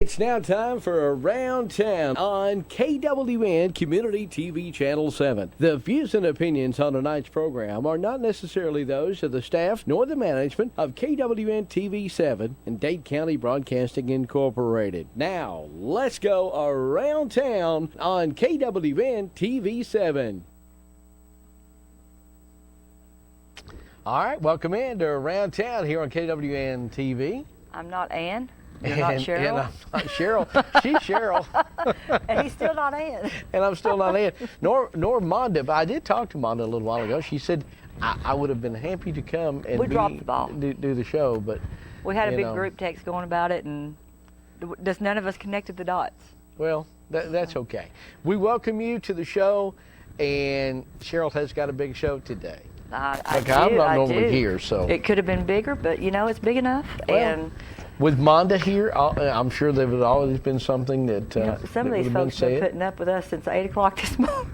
It's now time for Around Town on KWN Community TV Channel 7. The views and opinions on tonight's program are not necessarily those of the staff nor the management of KWN TV 7 and Dade County Broadcasting Incorporated. Now, let's go Around Town on KWN TV 7. All right, welcome in to Around Town here on KWN TV. I'm not Ann. You're not Cheryl. And I'm not Cheryl. She's Cheryl. And he's still not Ann. And I'm still not Ann. Nor Monda. But I did talk to Monda a little while ago. She said I would have been happy to come and dropped the ball. Do the show, but we had a big group text going about it, and just none of us connected the dots. Well, that's okay. We welcome you to the show, and Cheryl has got a big show today. I'm not normally here, so it could have been bigger, but it's big enough. Well, and with Monda here, I'm sure there would always been something that some of these folks have been putting up with us since 8 o'clock this morning.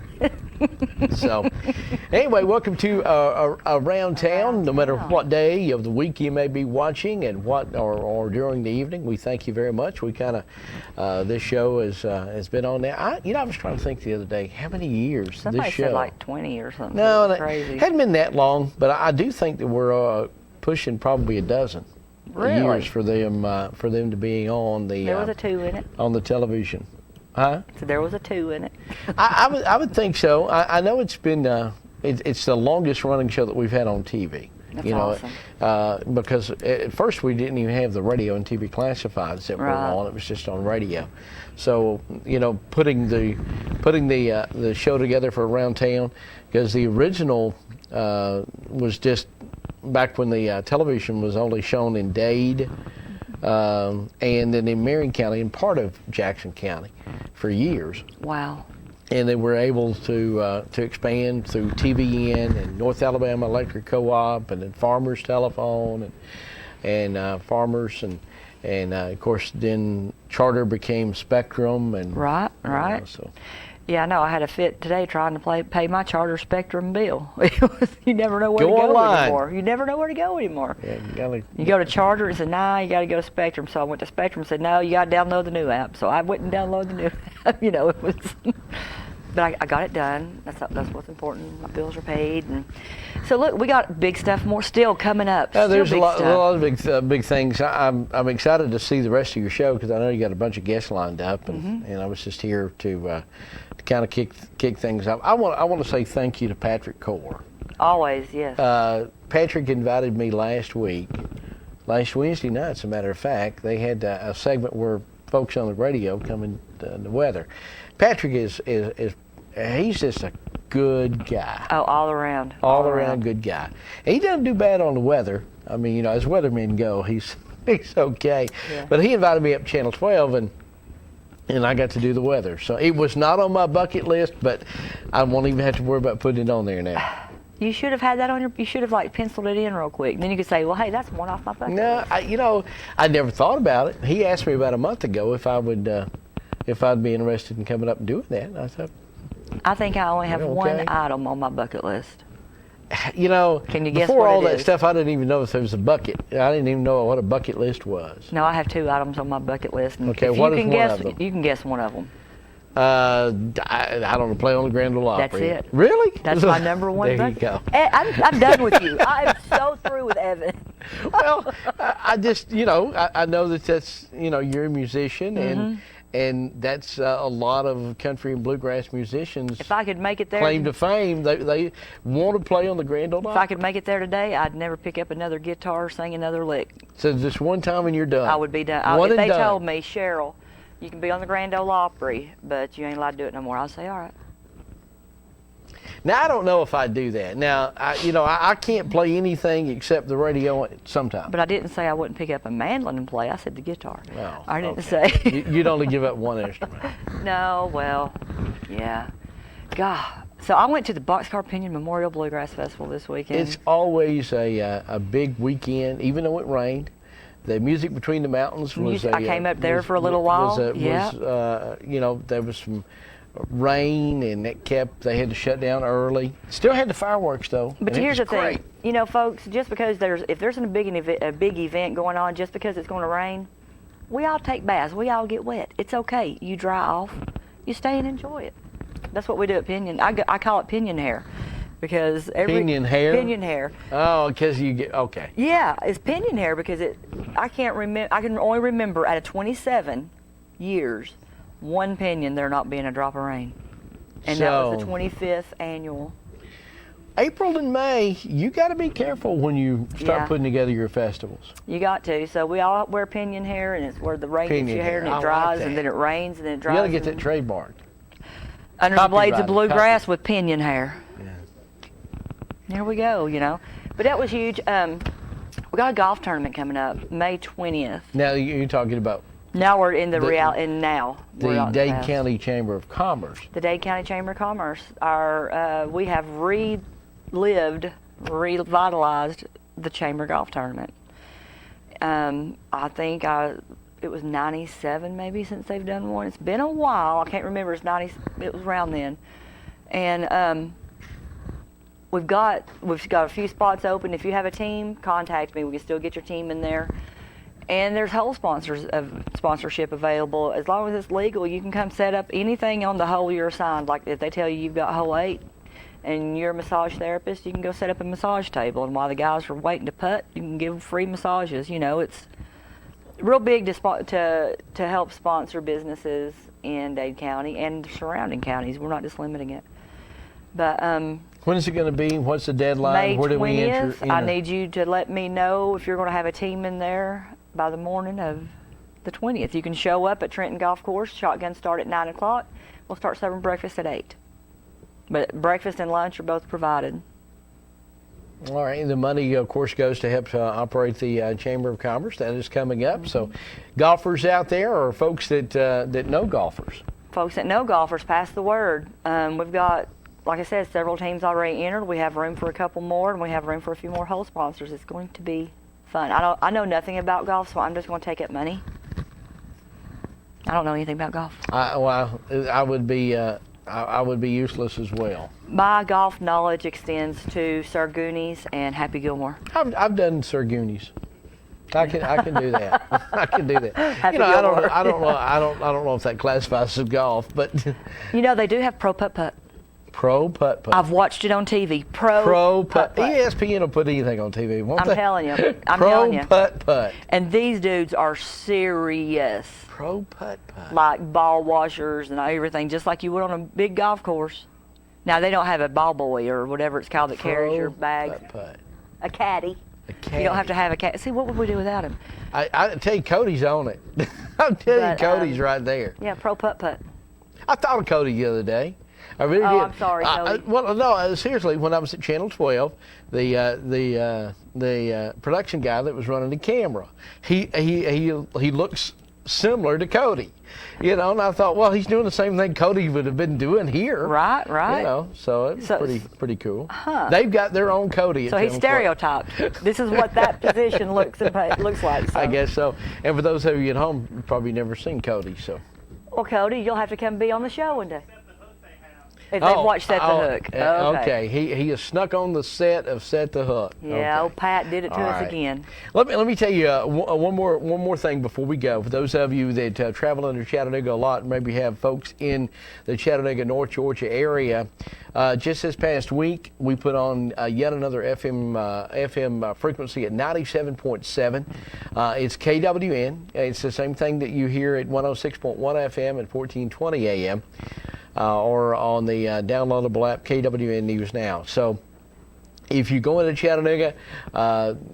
So, anyway, welcome to Around Town. No matter what day of the week you may be watching, and or during the evening, we thank you very much. We kind of this show has been on now. I was trying to think the other day how many years Somebody this show. said like 20 or something. No, crazy. It hadn't been that long, but I do think that we're pushing probably a dozen. Really? Years for them to be on the. There was a 2 in it. On the television. Huh? So there was a 2 in it. I would think so. I know it's been it's the longest running show that we've had on TV. That's awesome. Because at first we didn't even have the radio and TV classifieds that were on. It was just on radio. So putting the show together for Around Town, because the original was just back when the television was only shown in Dade and then in Marion County and part of Jackson County for years. Wow. And they were able to expand through TVN and North Alabama Electric Co-op and then Farmers Telephone and Farmers and of course then Charter became Spectrum and right. So. Yeah, I know. I had a fit today trying to pay my Charter Spectrum bill. You never know where to go online. Anymore. You never know where to go anymore. Yeah, you go to Charter and said, nah, you got to go to Spectrum. So I went to Spectrum and said, no, you got to download the new app. So I went and downloaded the new app. It was... But I got it done. That's what's important. My bills are paid, and so look, we got big stuff more still coming up. There's a lot of big things. I'm excited to see the rest of your show because I know you got a bunch of guests lined up, and I was just here to kind of kick things up. I want to say thank you to Patrick Core. Always, yes. Patrick invited me last Wednesday night, as a matter of fact. They had a segment where folks on the radio come in the weather. Patrick is he's just a good guy. Oh, all around. All around good guy. And he doesn't do bad on the weather. I mean, as weathermen go, he's okay. Yeah. But he invited me up Channel 12 and I got to do the weather. So it was not on my bucket list, but I won't even have to worry about putting it on there now. You should have had that on you should have penciled it in real quick. And then you could say, well, hey, that's one off my bucket list. No, I never thought about it. He asked me about a month ago if I'd be interested in coming up and doing that. And I thought, I think I only have one item on my bucket list. Can you guess before all that stuff, I didn't even know if there was a bucket. I didn't even know what a bucket list was. No, I have 2 items on my bucket list. And okay, if what you is can one guess, of them? You can guess one of them. I don't know, play on the Grand Ole Opry. That's it. Really? That's my number one there bucket. You go. I'm done with you. I'm so through with Evan. Well, I just, I know that's, you're a musician and that's a lot of country and bluegrass musicians. If I could make it there, claim to fame, they want to play on the Grand Ole Opry. If I could make it there today, I'd never pick up another guitar, sing another lick. So just one time and you're done. I would be done. If they told me, Cheryl, you can be on the Grand Ole Opry, but you ain't allowed to do it no more, I'd say, all right. Now, I don't know if I'd do that. Now, I can't play anything except the radio sometimes. But I didn't say I wouldn't pick up a mandolin and play. I said the guitar. Oh, I didn't say. You'd only give up one instrument. No, well, yeah. God. So I went to the Boxcar Pinion Memorial Bluegrass Festival this weekend. It's always a big weekend, even though it rained. The Music Between the Mountains was I came up there for a little while. There was some rain and they had to shut down early. Still had the fireworks though. But here's the thing, folks, just because if there's a big event going on, just because it's going to rain, We all take baths. We all get wet. It's okay. You dry off. You stay and enjoy it. That's what we do at Pinion. I call it Pinion hair because Pinion hair? Pinion hair. Oh, because you get, okay. Yeah, it's Pinion hair because I can't remember. I can only remember out of 27 years, one Pinion there not being a drop of rain, and that was the 25th annual. April and May, you got to be careful when you start putting together your festivals. You got to. So we all wear Pinion hair, and it's where the rain hits your hair, and it dries, and then it rains, and then it dries. You got to get that trademarked. Under the blades of bluegrass with Pinion hair. Yeah. There we go, you know. But that was huge. We got a golf tournament coming up, May 20th. Now you're talking about Now we're in the the Dade County Chamber of Commerce. The Dade County Chamber of Commerce. We have revitalized the Chamber Golf Tournament. I think it was 97 maybe since they've done one. It's been a while. I can't remember. It was around then. And we've got a few spots open. If you have a team, contact me. We can still get your team in there. And there's hole sponsorship available. As long as it's legal, you can come set up anything on the hole you're assigned. Like if they tell you you've got hole 8 and you're a massage therapist, you can go set up a massage table. And while the guys are waiting to putt, you can give them free massages. You know, it's real big to help sponsor businesses in Dade County and surrounding counties. We're not just limiting it. But when is it going to be? What's the deadline? May 20th. Where do we enter? I need you to let me know if you're going to have a team in there by the morning of the 20th. You can show up at Trenton Golf Course. Shotguns start at 9 o'clock. We'll start serving breakfast at 8. But breakfast and lunch are both provided. All right. The money, of course, goes to help operate the Chamber of Commerce. That is coming up. Mm-hmm. So golfers out there or folks that know golfers? Folks that know golfers, pass the word. We've got, like I said, several teams already entered. We have room for a couple more, and we have room for a few more hole sponsors. It's going to be fun. I know nothing about golf, so I'm just going to take up money. I don't know anything about golf. I would be useless as well. My golf knowledge extends to Sir Goonies and Happy Gilmore. I've done Sir Goonies. I can do that. I can do that. Happy I Gilmore. don't know if that classifies as golf, but you know they do have Pro Putt-Putt. Pro Putt-Putt. I've watched it on TV. Pro Putt-Putt. ESPN will put anything on TV, won't they? I'm telling you. Pro Putt-Putt. And these dudes are serious. Pro Putt-Putt. Like ball washers and everything, just like you would on a big golf course. Now they don't have a ball boy or whatever it's called that carries your bag. Putt-Putt. A caddy. A caddy. You don't have to have a caddy. See, what would we do without him? I tell you, Cody's on it. I'm telling you, Cody's right there. Yeah, Pro Putt-Putt. I thought of Cody the other day. I really did. I'm sorry, Cody. Well, no, seriously, when I was at Channel 12, the production guy that was running the camera, he looks similar to Cody, you know, and I thought, well, he's doing the same thing Cody would have been doing here. Right. You know, so it's pretty cool. Huh. They've got their own Cody. So he's stereotyped. This is what that position looks like. So. I guess so. And for those of you at home, you've probably never seen Cody, so. Well, Cody, you'll have to come be on the show one day. If they've watched Set the Hook. Okay. He has snuck on the set of Set the Hook. Yeah, okay. Old Pat did it to us again. Let me tell you one more thing before we go. For those of you that travel under Chattanooga a lot, and maybe have folks in the Chattanooga, North Georgia area, just this past week we put on yet another FM frequency at 97.7. It's KWN. It's the same thing that you hear at 106.1 FM and 1420 AM. Or on the downloadable app KWN News Now. So if you go into Chattanooga,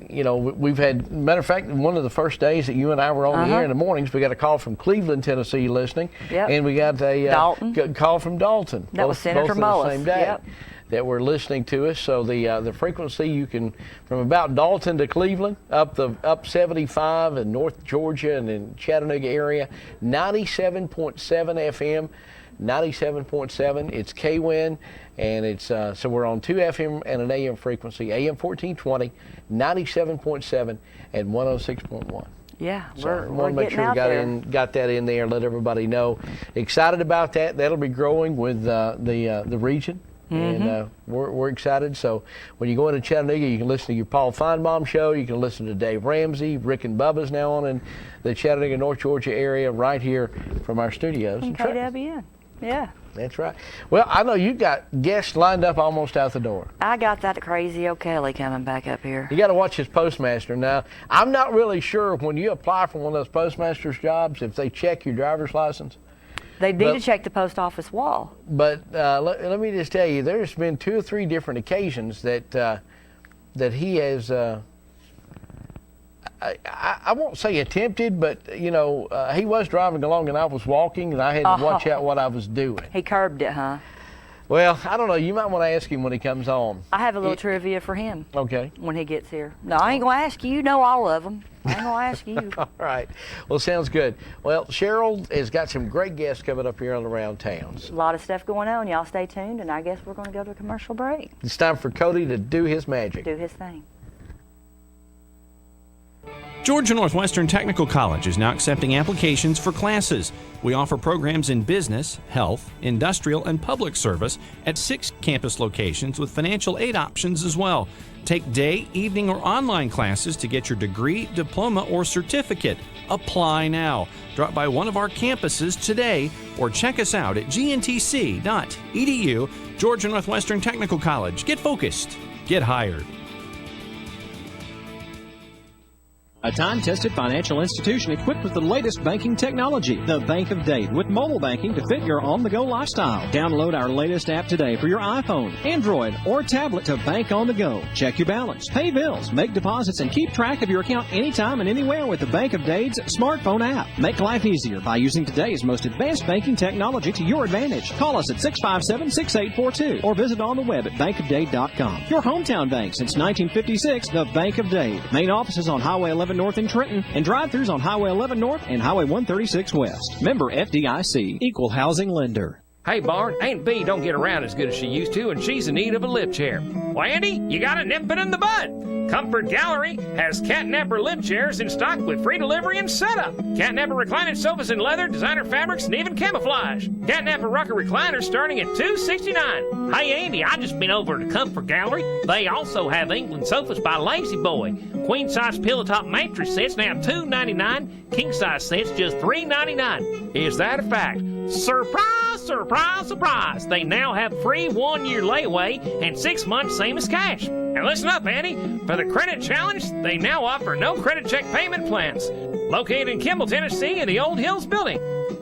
you know, we've had, matter of fact, one of the first days that you and I were on the air in the mornings, we got a call from Cleveland, Tennessee listening. Yep. And we got a call from Dalton. That was Senator both Mullis. The same day. Yep. That were listening to us. So the frequency, you can, from about Dalton to Cleveland, up 75 in North Georgia and in Chattanooga area, 97.7 FM. 97.7. It's KWN, and it's so we're on 2 FM and an AM frequency, AM 1420, 97.7, and 106.1. Yeah, So we're make getting sure out there. got that in there. Let everybody know. Excited about that. That'll be growing with the region. And we're excited. So when you go into Chattanooga, you can listen to your Paul Feinbaum show. You can listen to Dave Ramsey. Rick and Bubba's now on in the Chattanooga, North Georgia area right here from our studios. And KWN. Yeah. That's right. Well, I know you got guests lined up almost out the door. I got that crazy O'Kelly coming back up here. You got to watch his postmaster. Now, I'm not really sure when you apply for one of those postmaster's jobs if they check your driver's license. They need to check the post office wall. But let me just tell you, there's been 2 or 3 different occasions that he has. I won't say attempted, but he was driving along and I was walking and I had to watch out what I was doing. He curbed it, huh? Well, I don't know. You might want to ask him when he comes on. I have a little trivia for him. Okay. When he gets here. No, I ain't going to ask you. You know all of them. I ain't going to ask you. All right. Well, sounds good. Well, Cheryl has got some great guests coming up here on Around Town. A lot of stuff going on. Y'all stay tuned, and I guess we're going to go to a commercial break. It's time for Cody to do his magic. Do his thing. Georgia Northwestern Technical College is now accepting applications for classes. We offer programs in business, health, industrial, and public service at 6 campus locations with financial aid options as well. Take day, evening, or online classes to get your degree, diploma, or certificate. Apply now. Drop by one of our campuses today or check us out at gntc.edu. Georgia Northwestern Technical College. Get focused. Get hired. A time-tested financial institution equipped with the latest banking technology. The Bank of Dade, with mobile banking to fit your on-the-go lifestyle. Download our latest app today for your iPhone, Android, or tablet to bank on the go. Check your balance, pay bills, make deposits, and keep track of your account anytime and anywhere with the Bank of Dade's smartphone app. Make life easier by using today's most advanced banking technology to your advantage. Call us at 657-6842 or visit on the web at bankofdade.com. Your hometown bank since 1956, the Bank of Dade. Main offices on Highway 11 North in Trenton, and drive-thrus on Highway 11 North and Highway 136 West. Member FDIC, Equal Housing Lender. Hey, Bart, Aunt Bee don't get around as good as she used to, and she's in need of a lip chair. Well, Andy, you gotta nip it in the bud. Comfort Gallery has catnapper lip chairs in stock with free delivery and setup. Catnapper reclining sofas in leather, designer fabrics, and even camouflage. Catnapper rocker recliners starting at $269. Hey, Andy, I just been over to Comfort Gallery. They also have England sofas by Lazy Boy. Queen-size pillow top mattress sets now $299. King-size sets just $399. Is that a fact? Surprise, surprise, surprise! They now have free 1-year layaway and 6 months same as cash. And listen up, Andy. For the credit challenge, they now offer no credit check payment plans. Located in Kimball, Tennessee in the Old Hills building.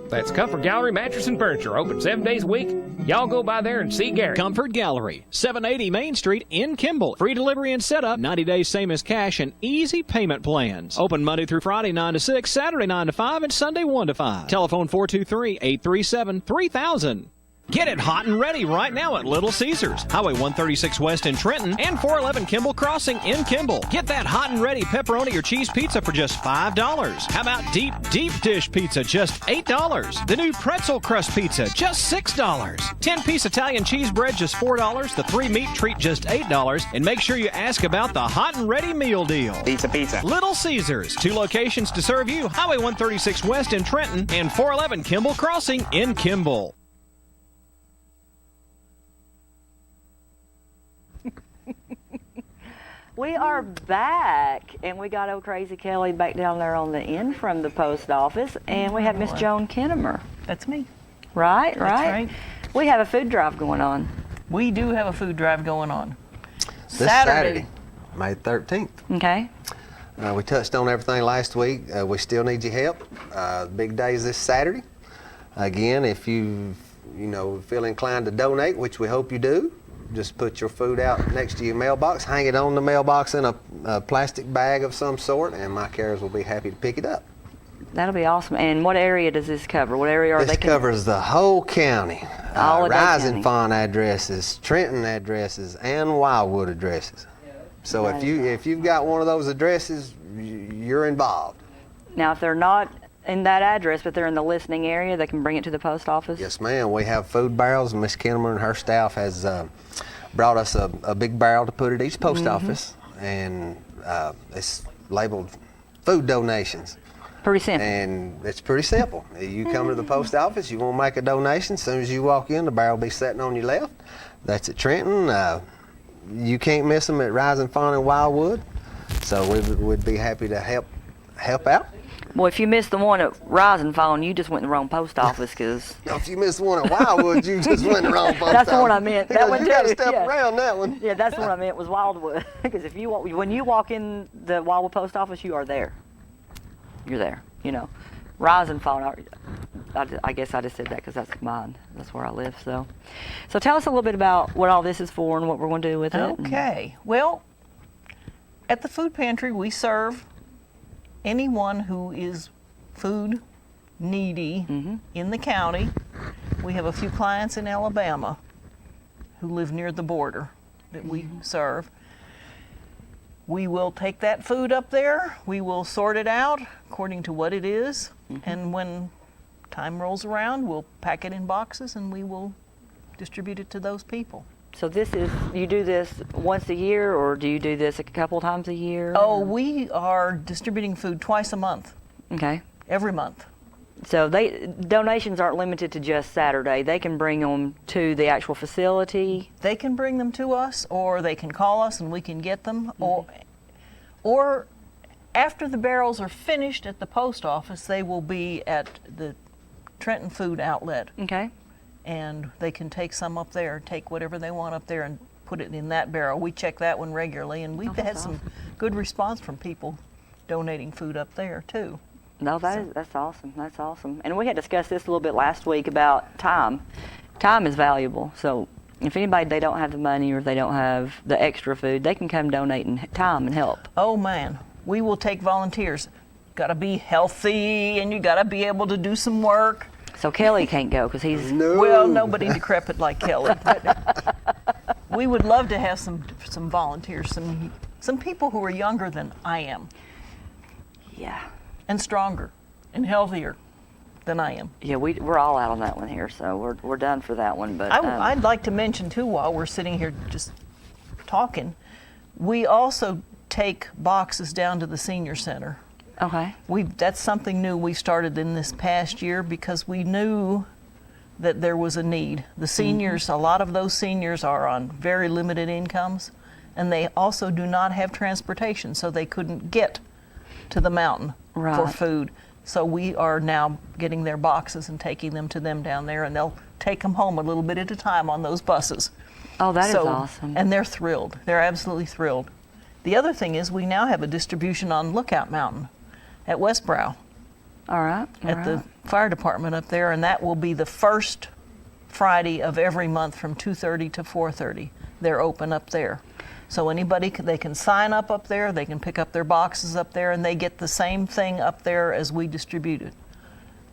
That's Comfort Gallery Mattress and Furniture, open 7 days a week. Y'all go by there and see Gary. Comfort Gallery, 780 Main Street in Kimball. Free delivery and setup, 90 days same as cash, and easy payment plans. Open Monday through Friday 9 to 6, Saturday 9 to 5, and Sunday 1 to 5. Telephone 423-837-3000. Get it hot and ready right now at Little Caesars, Highway 136 West in Trenton, and 411 Kimball Crossing in Kimball. Get that hot and ready pepperoni or cheese pizza for just $5. How about deep dish pizza, just $8. The new pretzel crust pizza, just $6. 10-piece Italian cheese bread, just $4. The 3-meat treat, just $8. And make sure you ask about the hot and ready meal deal. Pizza. Little Caesars, 2 locations to serve you, Highway 136 West in Trenton, and 411 Kimball Crossing in Kimball. We are back, and we got old Crazy Kelly back down there on the end from the post office, and we have Miss Joan Kinnemer. That's me. Right. right. We have a food drive going on. We do have a food drive going on. This Saturday, May 13th. Okay. We touched on everything last week. We still need your help. The big day is this Saturday. Again, if you feel inclined to donate, which we hope you do, just put your food out next to your mailbox, hang it on the mailbox in a plastic bag of some sort, and my carers will be happy to pick it up. That'll be awesome. And what area does this cover? What area are they? This covers the whole county. All of Rising Fawn addresses, Trenton addresses, and Wildwood addresses. So if you've got one of those addresses, you're involved. Now, if they're not in that address, but they're in the listening area, they can bring it to the post office? Yes, ma'am. We have food barrels, and Miss Kinnemer and her staff has brought us a big barrel to put at each post office, and it's labeled food donations. Pretty simple. And it's pretty simple. You come to the post office, you want to make a donation, as soon as you walk in, the barrel will be sitting on your left. That's at Trenton. You can't miss them at Rising Fawn and Wildwood. So we'd be happy to help out. Well, if you missed the one at Rising Fawn, you just went in the wrong post office, because If you missed one at Wildwood, you just went the wrong post office. That's the one I meant. That Because one you got to too, step yeah. around that one. yeah, that's the one I meant was Wildwood. Because if you when you walk in the Wildwood post office, you are there. You're there. You know, Rising Fawn. I guess I just said that because that's mine. That's where I live. So tell us a little bit about what all this is for and what we're going to do with it. Okay. Well, at the food pantry, we serve anyone who is food needy in the county. We have a few clients in Alabama who live near the border that we serve. We will take that food up there. We will sort it out according to what it is. And when time rolls around, we'll pack it in boxes and we will distribute it to those people. So you do this once a year, or do you do this a couple times a year? Oh, we are distributing food twice a month, Okay. every month. So donations aren't limited to just Saturday. They can bring them to the actual facility. They can bring them to us, or they can call us and we can get them, or after the barrels are finished at the post office, they will be at the Trenton Food Outlet, Okay. and they can take some up there, take whatever they want up there and put it in that barrel. We check that one regularly, and we've had some good response from people donating food up there too. No, that's awesome. That's awesome. And we had discussed this a little bit last week about time. Time is valuable. So if anybody, they don't have the money or they don't have the extra food, they can come donate in time and help. Oh man, we will take volunteers. Got to be healthy, and you got to be able to do some work. So Kelly can't go because he's... Well, nobody decrepit like Kelly. But we would love to have some volunteers, some people who are younger than I am, Yeah. and stronger, and healthier than I am. Yeah, we're all out on that one here, so we're done for that one. But I'd like to mention too, while we're sitting here just talking, we also take boxes down to the senior center. Okay. That's something new we started in this past year because we knew that there was a need. The seniors, a lot of those seniors are on very limited incomes, and they also do not have transportation, so they couldn't get to the mountain for Right. food. So we are now getting their boxes and taking them to them down there, and they'll take them home a little bit at a time on those buses. Oh, that is awesome. And they're thrilled. They're absolutely thrilled. The other thing is we now have a distribution on Lookout Mountain at Westbrow All right. at the fire department up there, and that will be the first Friday of every month from 2:30 to 4:30. They're open up there. So anybody, they can sign up there, they can pick up their boxes up there, and they get the same thing up there as we distributed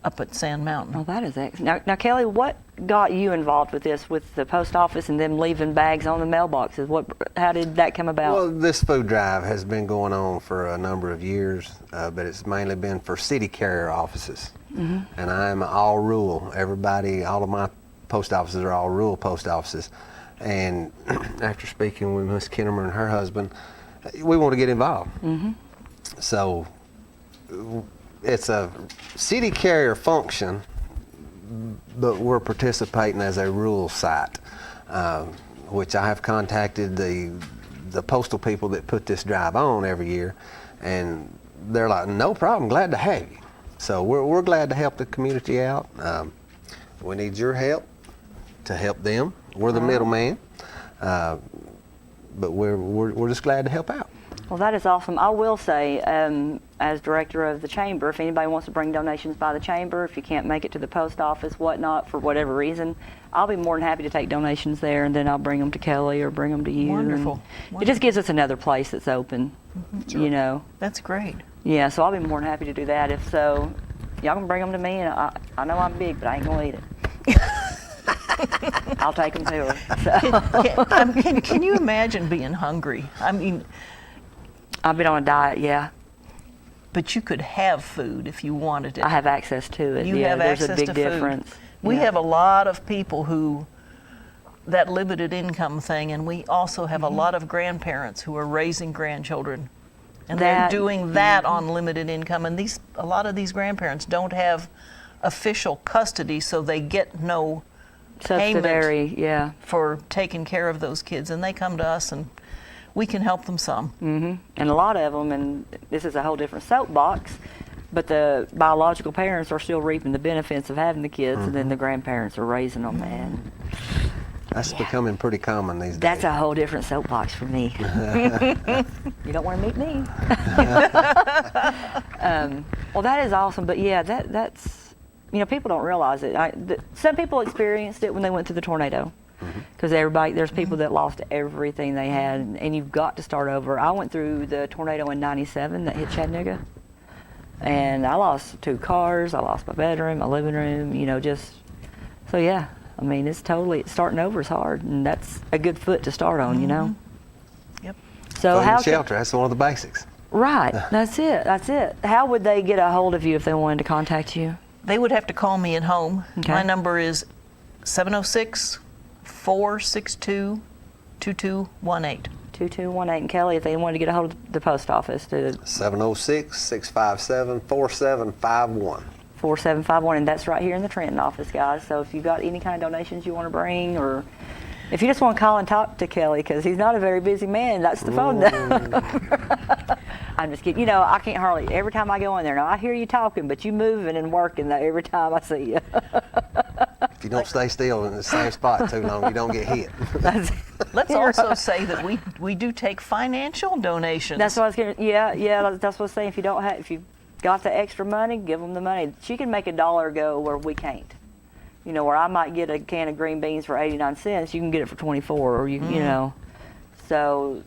up at Sand Mountain. Oh, that is excellent. Now, Kelly, what got you involved with this, with the post office and them leaving bags on the mailboxes? How did that come about? Well, this food drive has been going on for a number of years, but it's mainly been for city carrier offices. And I'm all rural. All of my post offices are all rural post offices. And after speaking with Ms. Kinnemer and her husband, we want to get involved. So it's a city carrier function, but we're participating as a rural site, which I have contacted the postal people that put this drive on every year, and they're like, no problem, glad to have you. So we're glad to help the community out. We need your help to help them. We're the middleman, but we're just glad to help out. Well, that is awesome. I will say, as director of the chamber, if anybody wants to bring donations by the chamber, if you can't make it to the post office, whatnot, for whatever reason, I'll be more than happy to take donations there, and then I'll bring them to Kelly or bring them to you. Wonderful. It just gives us another place that's open, you know. That's great. Yeah, so I'll be more than happy to do that. If so, y'all can bring them to me, and I know I'm big, but I ain't gonna eat it. I'll take them to her. So. Can you imagine being hungry? I mean, I've been on a diet, yeah. but you could have food if you wanted it. I have access to it. You yeah, have there's access a big to difference. food. We Yeah. have a lot of people who, that limited income thing, and we also have a lot of grandparents who are raising grandchildren And That- they're doing that on limited income. And a lot of these grandparents don't have official custody, so they get no payment Subsidiary, yeah. for taking care of those kids. And they come to us, and we can help them some. And a lot of them, and this is a whole different soapbox, but the biological parents are still reaping the benefits of having the kids, and then the grandparents are raising them, and That's becoming pretty common these days. that's a whole different soapbox for me. You don't want to meet me. Well, that is awesome, but yeah, that's, people don't realize it. Some people experienced it when they went through the tornado. Because there's people that lost everything they had, and you've got to start over. I went through the tornado in '97 that hit Chattanooga, and I lost 2 cars. I lost my bedroom, my living room. So yeah. I mean, it's starting over is hard, and that's a good foot to start on. Yep. So Food how and shelter, that's one of the basics. Right. That's it. How would they get a hold of you if they wanted to contact you? They would have to call me at home. Okay. My number is 706-462-2218. 2218. And Kelly, if they wanted to get a hold of the post office, to 706-657-4751. 4751, and that's right here in the Trenton office, guys. So if you've got any kind of donations you want to bring, or if you just want to call and talk to Kelly, because he's not a very busy man, that's the phone number. I'm just kidding. I can't hardly, every time I go in there, now I hear you talking, but you moving and working every time I see you. If you don't stay still in the same spot too long, you don't get hit. Let's also say that we do take financial donations. That's what I was going to, yeah, that's what I was saying. If you got the extra money, give them the money. She can make $1 go where we can't. Where I might get a can of green beans for 89 cents, you can get it for 24, or you know. So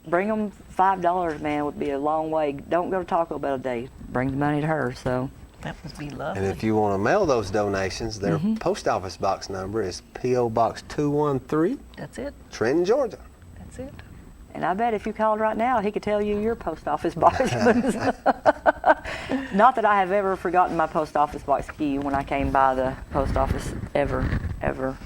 bring them $5, man, would be a long way. Don't go to Taco Bell a day. Bring the money to her. So That would be lovely. And if you want to mail those donations, their post office box number is P.O. Box 213, That's it. Trenton, Georgia. That's it. And I bet if you called right now, he could tell you your post office box. Not that I have ever forgotten my post office box key when I came by the post office ever, to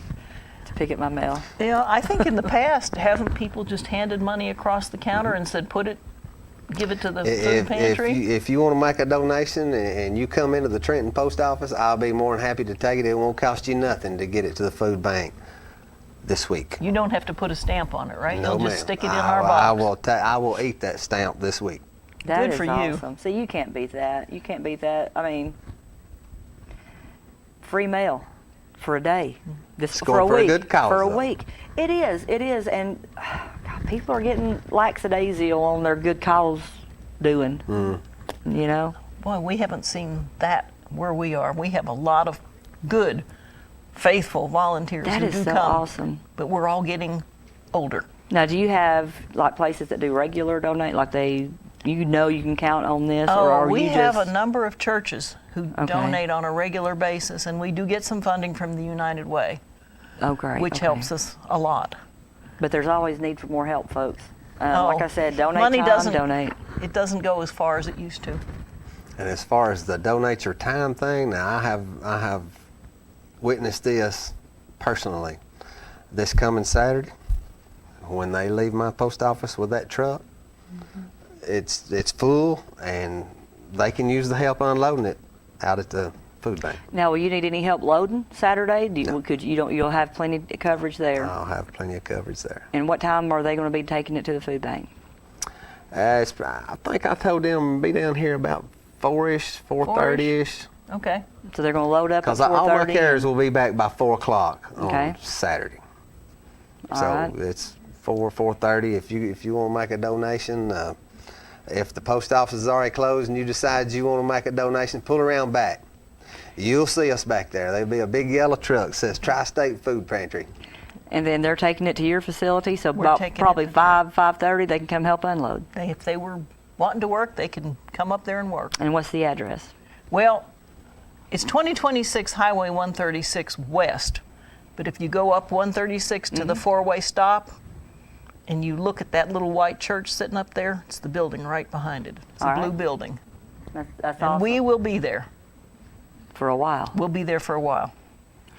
pick up my mail. Yeah, I think in the past, haven't people just handed money across the counter and said, give it to the food pantry? If you want to make a donation and you come into the Trenton post office, I'll be more than happy to take it. It won't cost you nothing to get it to the food bank this week. You don't have to put a stamp on it, right? No, You'll just ma'am. stick it in our box. I will eat that stamp this week. That Good is for you. awesome. See, you can't beat that. I mean, free mail for a day. It's for going a for a week. good cause, For a though. week. It is. And God, people are getting lackadaisical on their good cause doing. Boy, we haven't seen that where we are. We have a lot of good, faithful volunteers That who is do so come. awesome. But we're all getting older. Now, do you have places that do regular donate, you can count on this, or are we you have just a number of churches who donate on a regular basis, and we do get some funding from the United Way, great, which okay. helps us a lot. But there's always need for more help, folks. Like I said, donate money time, donate. It doesn't go as far as it used to. And as far as the donate your time thing, now I have witnessed this personally. This coming Saturday, when they leave my post office with that truck, it's full, and they can use the help unloading it out at the food bank. Now, will you need any help loading Saturday? You'll have plenty of coverage there. I'll have plenty of coverage there. And what time are they going to be taking it to the food bank? I think I told them be down here about 4-ish, 4:30-ish. Okay. So they're going to load up at Because all my 4:30? carriers will be back by 4 o'clock Okay. on Saturday. All So right. it's 4:30. If you want to make a donation, if the post office is already closed and you decide you want to make a donation, pull around back. You'll see us back there. There'll be a big yellow truck that says Tri-State Food Pantry. And then they're taking it to your facility, so We're about taking it probably to- 5:30 they can come help unload. If they were wanting to work, they can come up there and work. And what's the address? Well, it's 2026 Highway 136 West, but if you go up 136 to the four-way stop, and you look at that little white church sitting up there, it's the building right behind it. It's All a blue right. building. That's And awesome. we will be there. For a while. We'll be there for a while.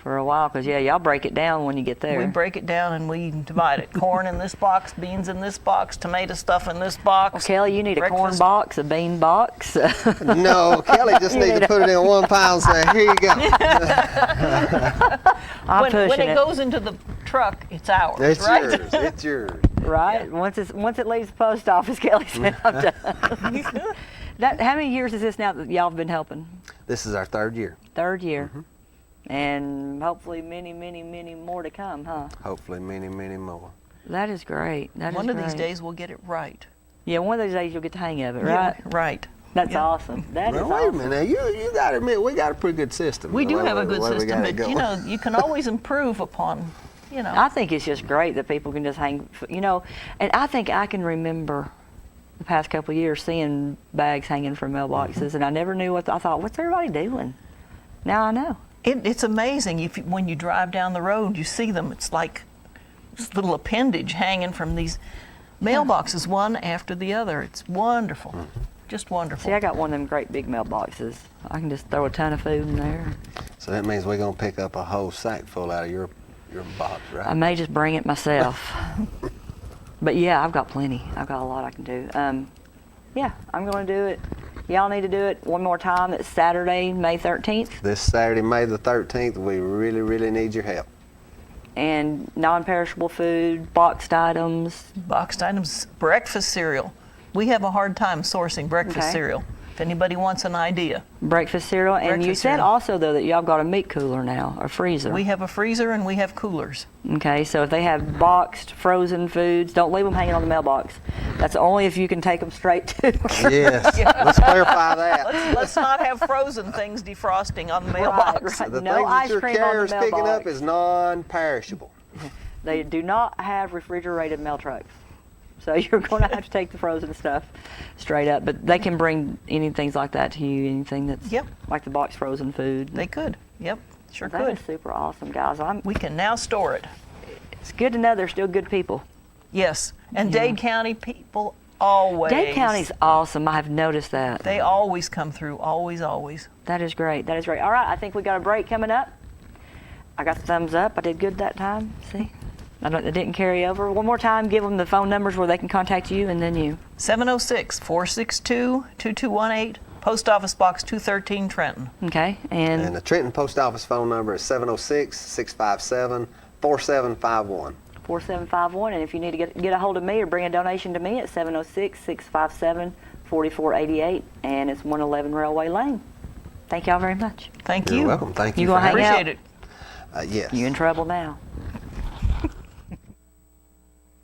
for a while, because y'all break it down when you get there. We break it down and we divide it. Corn in this box, beans in this box, tomato stuff in this box. Well, Kelly, you need a corn breakfast- box, a bean box. No, Kelly just needs to put it in one pile and say, here you go. I'm When pushing it goes into the truck, it's ours, It's right? yours. It's yours. Right? Once it leaves the post office, Kelly said, I'm done. How many years is this now that y'all have been helping? This is our 3rd year. 3rd year. And hopefully many, many, many more to come, huh? Hopefully many, many more. That is great. That is One of these great. days we'll get it right. Yeah, one of these days you'll get the hang of it, right? Yeah, right. That's Yeah. awesome. That is Now, wait a awesome. minute. You got to admit, we got a pretty good system. We the do way have a we- good the way we system, got it but going. you can always improve upon, I think it's just great that people can just hang, and I think I can remember the past couple of years seeing bags hanging from mailboxes, and I never knew I thought, what's everybody doing? Now I know. It's amazing when you drive down the road, you see them. It's like this little appendage hanging from these mailboxes, one after the other. It's wonderful, just wonderful. See, I got one of them great big mailboxes. I can just throw a ton of food in there. So that means we're going to pick up a whole sack full out of your box, right? I may just bring it myself. But yeah, I've got plenty. I've got a lot I can do. Yeah, I'm going to do it. Y'all need to do it one more time. It's Saturday, May 13th. This Saturday, May the 13th, we really, really need your help. And non-perishable food, boxed items. Boxed items, breakfast cereal. We have a hard time sourcing breakfast Okay. cereal. If anybody wants an idea. Breakfast cereal. And you Breakfast said cereal. also, though, that y'all got a meat cooler now, a freezer. We have a freezer and we have coolers. Okay, so if they have boxed, frozen foods, don't leave them hanging on the mailbox. That's only if you can take them straight to. Yes, let's clarify that. Let's not have frozen things defrosting on the mailbox. Right. The No things ice that your cream on the carrier's picking up mailbox. is non-perishable. They do not have refrigerated mail trucks. So you're going to have to take the frozen stuff straight up. But they can bring anything like that to you, anything that's Yep. like the boxed frozen food. They could. Yep, sure That could. is super awesome, guys. We can now store it. It's good to know they're still good people. Yes, and Dade County people always. Dade County's awesome. I have noticed that. They always come through, always, always. That is great. That is great. All right, I think we got a break coming up. I got the thumbs up. I did good that time. See? It didn't carry over. One more time, give them the phone numbers where they can contact you, and then you. 706-462-2218, Post Office Box 213, Trenton. Okay, And the Trenton Post Office phone number is 706-657-4751. 4751, and if you need to get a hold of me or bring a donation to me, it's 706-657-4488, and it's 111 Railway Lane. Thank y'all very much. Thank You're you. welcome. Thank you You for gonna hang having out? Appreciate it. Yes. You in trouble now.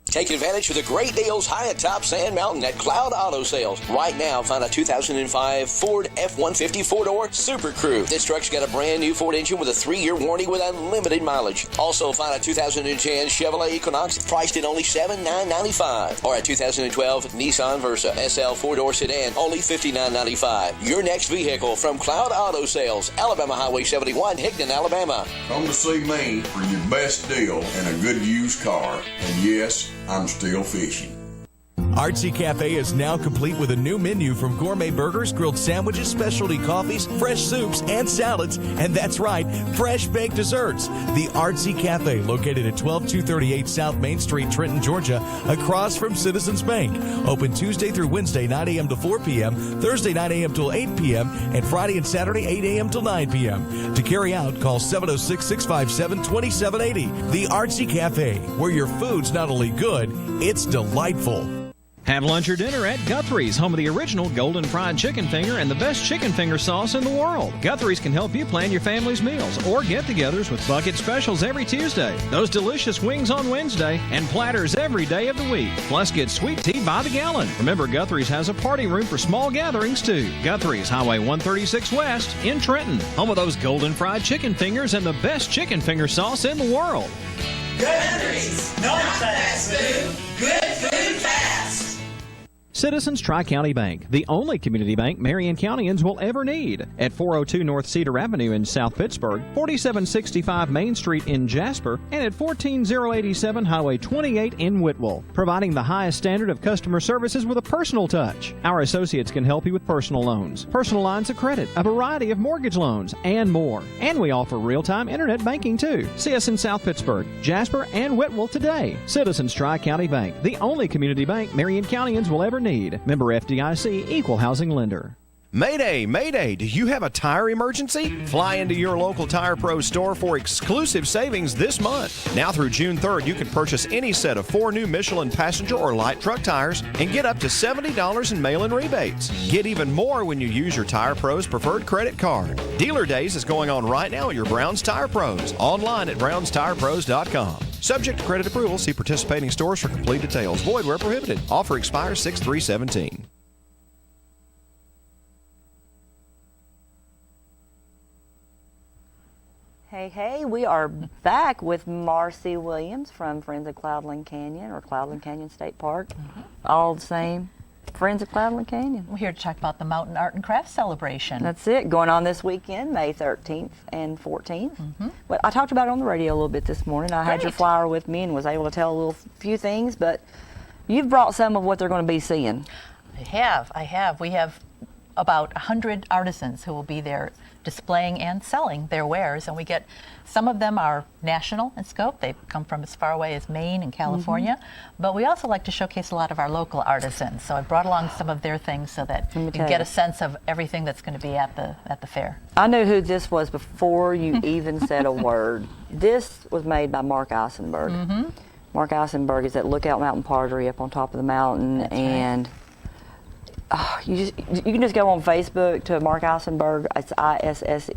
Take advantage of the great deals high atop Sand Mountain at Cloud Auto Sales. Right now, find a 2005 Ford F-150 4-door Super Crew. This truck's got a brand new Ford engine with a 3-year warranty with unlimited mileage. Also, find a 2010 Chevrolet Equinox priced at only $7,995. Or a 2012 Nissan Versa SL 4-door sedan, only $59.95. Your next vehicle from Cloud Auto Sales, Alabama Highway 71, Higdon, Alabama. Come to see me for your best deal in a good used car. And yes, I'm still fishing. Artsy Cafe is now complete with a new menu from gourmet burgers, grilled sandwiches, specialty coffees, fresh soups, and salads. And that's right, fresh baked desserts. The Artsy Cafe, located at 12238 South Main Street, Trenton, Georgia, across from Citizens Bank. Open Tuesday through Wednesday, 9 a.m. to 4 p.m., Thursday, 9 a.m. till 8 p.m., and Friday and Saturday, 8 a.m. till 9 p.m. To carry out, call 706-657-2780. The Artsy Cafe, where your food's not only good, it's delightful. Have lunch or dinner at Guthrie's, home of the original golden fried chicken finger and the best chicken finger sauce in the world. Guthrie's can help you plan your family's meals or get-togethers with bucket specials every Tuesday, those delicious wings on Wednesday, and platters every day of the week. Plus, get sweet tea by the gallon. Remember, Guthrie's has a party room for small gatherings, too. Guthrie's, Highway 136 West in Trenton, home of those golden fried chicken fingers and the best chicken finger sauce in the world. Guthrie's, not fast food, good food fast. Citizens Tri-County Bank, the only community bank Marion Countyans will ever need. At 402 North Cedar Avenue in South Pittsburgh, 4765 Main Street in Jasper, and at 14087 Highway 28 in Whitwell. Providing the highest standard of customer services with a personal touch. Our associates can help you with personal loans, personal lines of credit, a variety of mortgage loans, and more. And we offer real-time internet banking too. See us in South Pittsburgh, Jasper, and Whitwell today. Citizens Tri-County Bank, the only community bank Marion Countyans will ever need. Member FDIC, Equal Housing Lender. Mayday, Mayday, do you have a tire emergency? Fly into your local Tire Pro store for exclusive savings this month. Now through June 3rd, you can purchase any set of 4 new Michelin passenger or light truck tires and get up to $70 in mail-in rebates. Get even more when you use your Tire Pro's preferred credit card. Dealer Days is going on right now at your Brown's Tire Pros, online at brownstirepros.com. Subject to credit approval, see participating stores for complete details. Void where prohibited. Offer expires 6/3/17. Hey, hey, we are back with Marcy Williams from Friends of Cloudland Canyon, or Cloudland Canyon State Park. All the same. Friends of Cloudland Canyon. We're here to talk about the Mountain Art and Crafts Celebration. That's it, going on this weekend, May 13th and 14th. Well, I talked about it on the radio a little bit this morning. I had your flyer with me and was able to tell a few things, but you've brought some of what they're going to be seeing. I have. We have about 100 artisans who will be there displaying and selling their wares, and we get, some of them are national in scope. They come from as far away as Maine and California, but we also like to showcase a lot of our local artisans. So I brought along some of their things so that you can get a sense of everything that's going to be at the fair. I knew who this was before you even said a word. This was made by Mark Eisenberg. Mark Eisenberg is at Lookout Mountain Pottery up on top of the mountain, and you can just go on Facebook to Mark Eisenberg. It's ISSENBERG,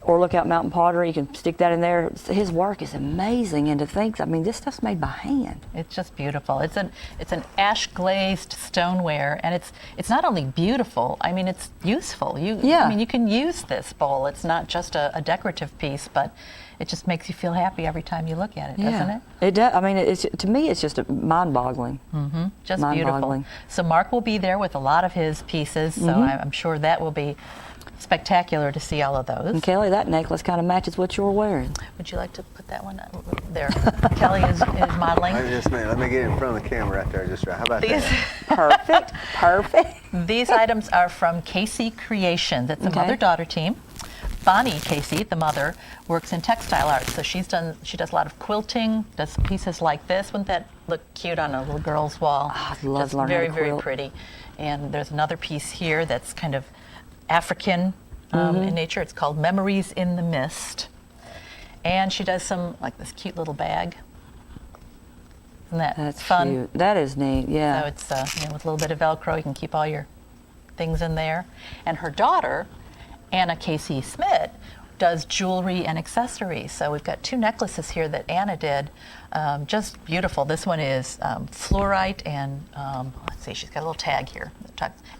or Lookout Mountain Pottery. You can stick that in there. His work is amazing, and to think, I mean, this stuff's made by hand. It's just beautiful. It's an ash glazed stoneware, and it's not only beautiful. I mean, it's useful. I mean, you can use this bowl. It's not just a decorative piece, but it just makes you feel happy every time you look at it, doesn't it? It does. I mean, to me, it's just mind-boggling. Just beautiful. So Mark will be there with a lot of his pieces, so I'm sure that will be spectacular to see all of those. And Kelly, that necklace kind of matches what you're wearing. Would you like to put that one there? Kelly is modeling. Let me get in front of the camera right there, just right. How about that? Perfect. These items are from Casey Creations. It's a mother-daughter team. Bonnie Casey, the mother, works in textile art, so she does a lot of quilting, does pieces like this. Wouldn't that look cute on a little girl's wall? I'd love to learn very, how to quilt. very pretty. And there's another piece here that's kind of African in nature. It's called Memories in the Mist. And she does some, like this cute little bag. Isn't that fun? Cute. That is neat, yeah. So it's with a little bit of Velcro, you can keep all your things in there. And her daughter, Anna Casey Smith, does jewelry and accessories. So we've got 2 necklaces here that Anna did, just beautiful. This one is fluorite and, let's see, she's got a little tag here.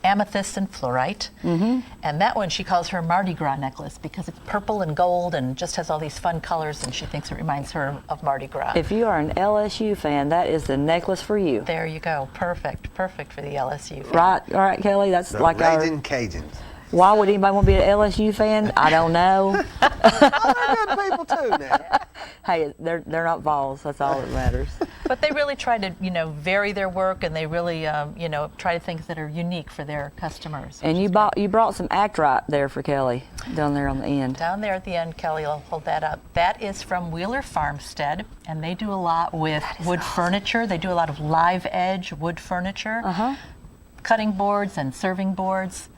Amethyst and fluorite. And that one she calls her Mardi Gras necklace because it's purple and gold and just has all these fun colors, and she thinks it reminds her of Mardi Gras. If you are an LSU fan, that is the necklace for you. There you go. Perfect for the LSU fan. Right, all right, Kelly, that's The like Raging Cajuns. Why would anybody want to be an LSU fan? I don't know. They're good people too now. Hey, they're not Vols. That's all that matters. But they really try to, vary their work, and they really, try to things that are unique for their customers. And you brought some Actrite there for Kelly down there on the end. Down there at the end, Kelly will hold that up. That is from Wheeler Farmstead, and they do a lot with wood furniture. They do a lot of live edge wood furniture, cutting boards and serving boards.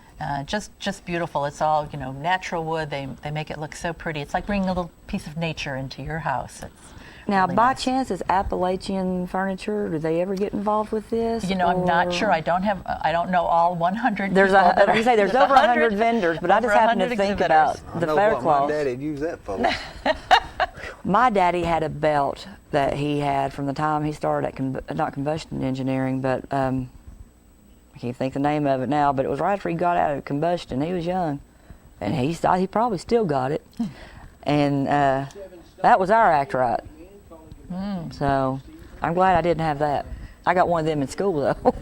Just beautiful. It's all natural wood. They make it look so pretty. It's like bringing a little piece of nature into your house. It's now, really by nice. Chance, is Appalachian Furniture? Do they ever get involved with this? I'm not sure. I don't know all 100. There's people, there's over 100 vendors, but I just happen to think about the fair cloth. My daddy'd use that for. My daddy had a belt that he had from the time he started at not combustion engineering, but I can't think the name of it now, but it was right after he got out of combustion. He was young, and he probably still got it. And that was our Actrite. So I'm glad I didn't have that. I got one of them in school though.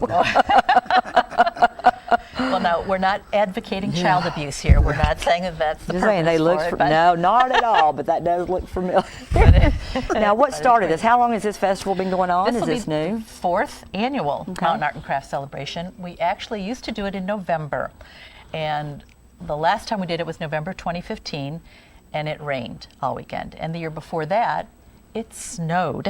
Well, no, we're not advocating child abuse here. We're not saying that that's the Just purpose saying they look. for it, but- No, not at all. But that does look familiar. Now, what started this? How long has this festival been going on? Is will this be new? Fourth annual Mountain Art and Craft Celebration. We actually used to do it in November, and the last time we did it was November 2015, and it rained all weekend. And the year before that, it snowed.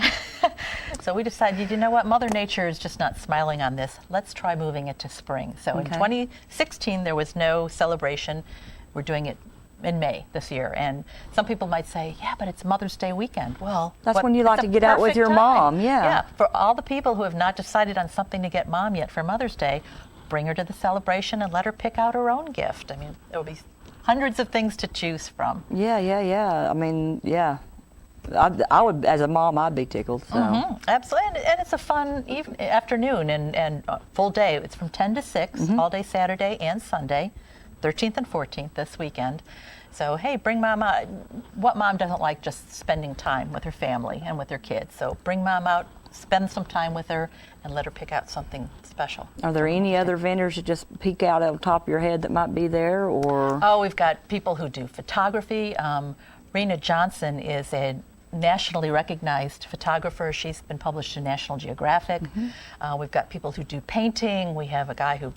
So we decided, you know what, Mother Nature is just not smiling on this. Let's try moving it to spring. So in 2016, there was no celebration. We're doing it in May this year. And some people might say, yeah, but it's Mother's Day weekend. Well, That's when you like it's to a get out with perfect your time. mom, yeah. Yeah, for all the people who have not decided on something to get mom yet for Mother's Day, bring her to the celebration and let her pick out her own gift. I mean, there will be hundreds of things to choose from. Yeah. I mean, yeah. I would, as a mom, I'd be tickled. So. Absolutely, and it's a fun afternoon and full day. It's from 10 to 6, all day Saturday and Sunday, 13th and 14th this weekend. So, hey, bring mom out. What mom doesn't like just spending time with her family and with her kids? So bring mom out, spend some time with her, and let her pick out something special. Are there any other vendors that just peek out on top of your head that might be there, or? Oh, we've got people who do photography. Rena Johnson is a nationally recognized photographer. She's been published in National Geographic. We've got people who do painting. We have a guy who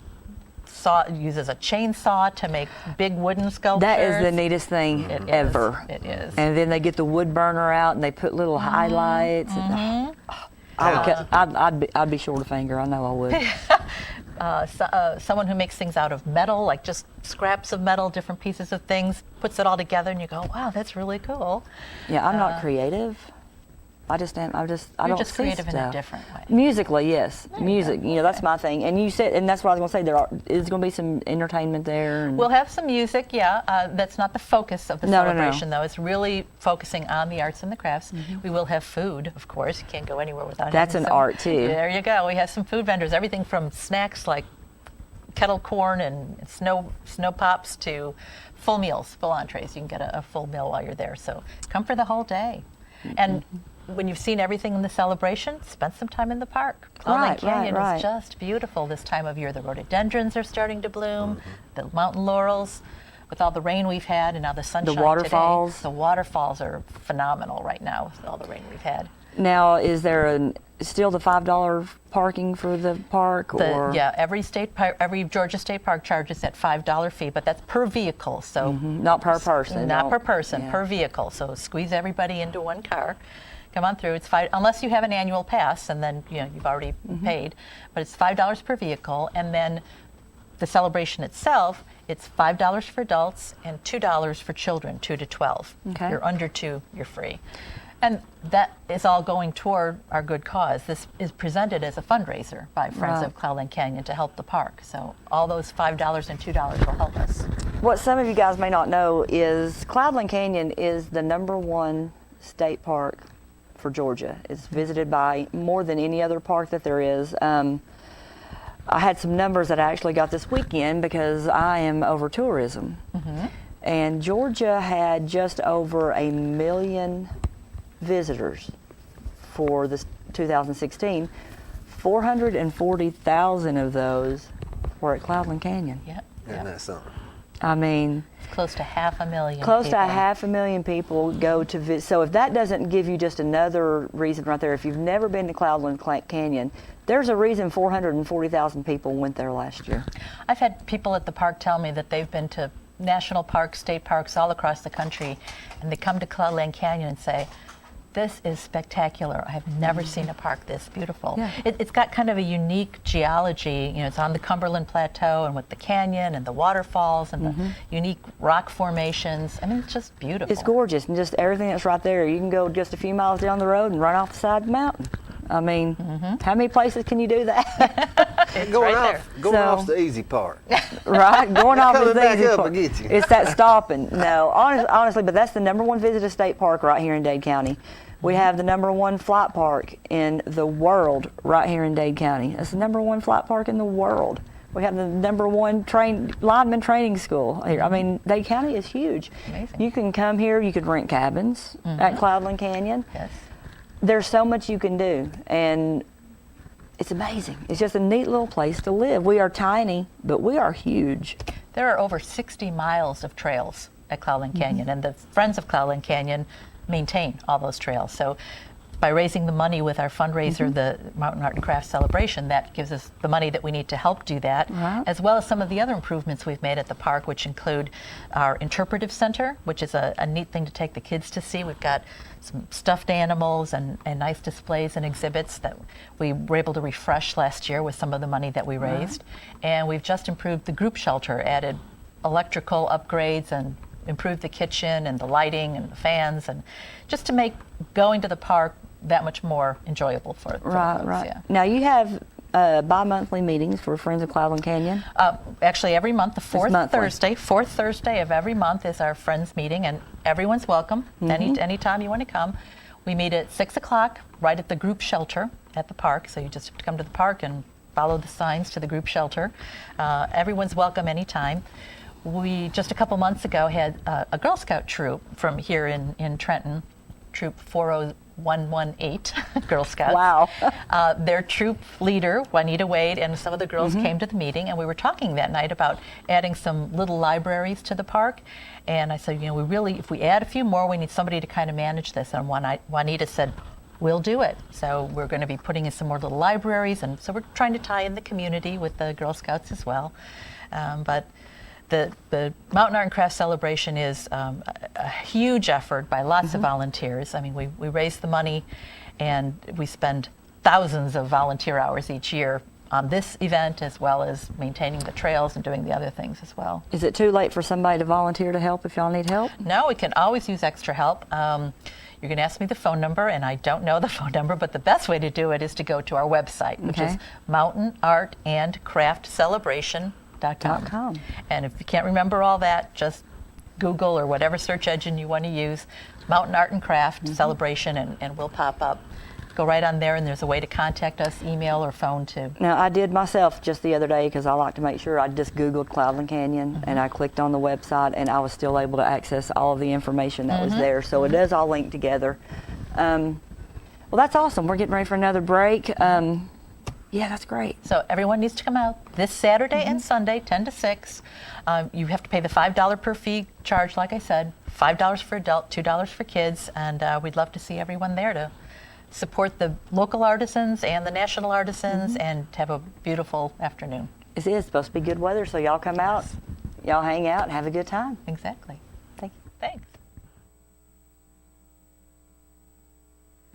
uses a chainsaw to make big wooden sculptures. That is the neatest thing ever. It is. And then they get the wood burner out and they put little highlights. And, I'd be short a finger. I know I would. Someone who makes things out of metal, like just scraps of metal, different pieces of things, puts it all together, and you go, "Wow, that's really cool." Yeah, I'm not creative. I don't just see creative in a stuff. different way. Musically, yes. Music, that's my thing. And you said, and that's what I was going to say. Is going to be some entertainment there. And We'll have some music, yeah. That's not the focus of the celebration, though. It's really focusing on the arts and the crafts. We will have food, of course. You can't go anywhere without That's having an some. art, too. There you go. We have some food vendors, everything from snacks like kettle corn and snow pops to full meals, full entrees. You can get a full meal while you're there. So come for the whole day. And when you've seen everything in the celebration, spend some time in the park. Cloudland Canyon is just beautiful this time of year. The rhododendrons are starting to bloom, the mountain laurels. With all the rain we've had and now the sunshine The waterfalls. today, the waterfalls are phenomenal right now with all the rain we've had. Now, is there still the $5 parking for the park? Yeah, every Georgia State Park charges that $5 fee, but that's per vehicle. So not per person. Not per person, per vehicle. So squeeze everybody into one car. Come on through. It's $5 unless you have an annual pass, and then you've already paid. But it's $5 per vehicle, and then the celebration itself, it's $5 for adults and $2 for children, 2 to 12. Okay. You're under 2, you're free. And that is all going toward our good cause. This is presented as a fundraiser by Friends of Cloudland Canyon to help the park. So all those $5 and $2 will help us. What some of you guys may not know is Cloudland Canyon is the #1 state park for Georgia. It's visited by more than any other park that there is. I had some numbers that I actually got this weekend because I am over tourism. And Georgia had just over 1 million visitors for this 2016. 440,000 of those were at Cloudland Canyon. Isn't that something? I mean, close to 500,000 close people. to 500,000 people go to visit. So if that doesn't give you just another reason right there, if you've never been to Cloudland Canyon, there's a reason 440,000 people went there last year. I've had people at the park tell me that they've been to national parks, state parks all across the country, and they come to Cloudland Canyon and say, this is spectacular. I have never seen a park this beautiful. Yeah. It's got kind of a unique geology. It's on the Cumberland Plateau, and with the canyon and the waterfalls and the unique rock formations. I mean, it's just beautiful. It's gorgeous, and just everything that's right there. You can go just a few miles down the road and run off the side of the mountain. I mean, how many places can you do that? It's Going right off, there. going off's the easy part. Right, going off is Coming the back easy up part. and get you. It's that stopping. No, honestly, but that's the #1 visited state park right here in Dade County. We have the #1 flight park in the world right here in Dade County. That's the #1 flight park in the world. We have the #1 lineman training school here. I mean, Dade County is huge. Amazing. You can come here, you could rent cabins at Cloudland Canyon. Yes. There's so much you can do, and It's amazing. It's just a neat little place to live. We are tiny, but we are huge. There are over 60 miles of trails at Cloudland Canyon, and the Friends of Cloudland Canyon maintain all those trails. So by raising the money with our fundraiser, the Mountain Art and Crafts Celebration, that gives us the money that we need to help do that, as well as some of the other improvements we've made at the park, which include our interpretive center, which is a neat thing to take the kids to see. We've got some stuffed animals and nice displays and exhibits that we were able to refresh last year with some of the money that we raised. And we've just improved the group shelter, added electrical upgrades and improved the kitchen and the lighting and the fans, and just to make going to the park that much more enjoyable for the folks. Yeah. Now you have bi-monthly meetings for Friends of Cloudland Canyon? Actually, every month, the fourth Thursday of every month is our Friends meeting, and everyone's welcome anytime you want to come. We meet at 6 o'clock right at the group shelter at the park, so you just have to come to the park and follow the signs to the group shelter. Everyone's welcome anytime. We just a couple months ago had a Girl Scout troop from here in Trenton, Troop 40118 Girl Scouts. Wow. Their troop leader, Juanita Wade, and some of the girls came to the meeting, and we were talking that night about adding some little libraries to the park. And I said, you know, if we add a few more, we need somebody to kind of manage this. And Juanita said, we'll do it. So we're going to be putting in some more little libraries, and so we're trying to tie in the community with the Girl Scouts as well. But the Mountain Art and Crafts Celebration is a huge effort by lots of volunteers. I mean, we raise the money, and we spend thousands of volunteer hours each year on this event, as well as maintaining the trails and doing the other things as well. Is it too late for somebody to volunteer to help if y'all need help? No, we can always use extra help. You're going to ask me the phone number, and I don't know the phone number, but the best way to do it is to go to our website, which is mountainartandcraftcelebration.com. And if you can't remember all that, just Google or whatever search engine you want to use, Mountain Art and Craft Celebration, and we'll pop up. Go right on there, and there's a way to contact us, email or phone too. Now, I did myself just the other day, because I like to make sure. I just Googled Cloudland Canyon, and I clicked on the website, and I was still able to access all of the information that was there. So it is all linked together. Well, that's awesome. We're getting ready for another break. Yeah, that's great. So everyone needs to come out this Saturday and Sunday, 10 to 6. You have to pay the $5 per fee charge, like I said, $5 for adult, $2 for kids, and we'd love to see everyone there to support the local artisans and the national artisans and have a beautiful afternoon. It is supposed to be good weather, so y'all come out, y'all hang out, and have a good time. Exactly. Thank you. Thanks.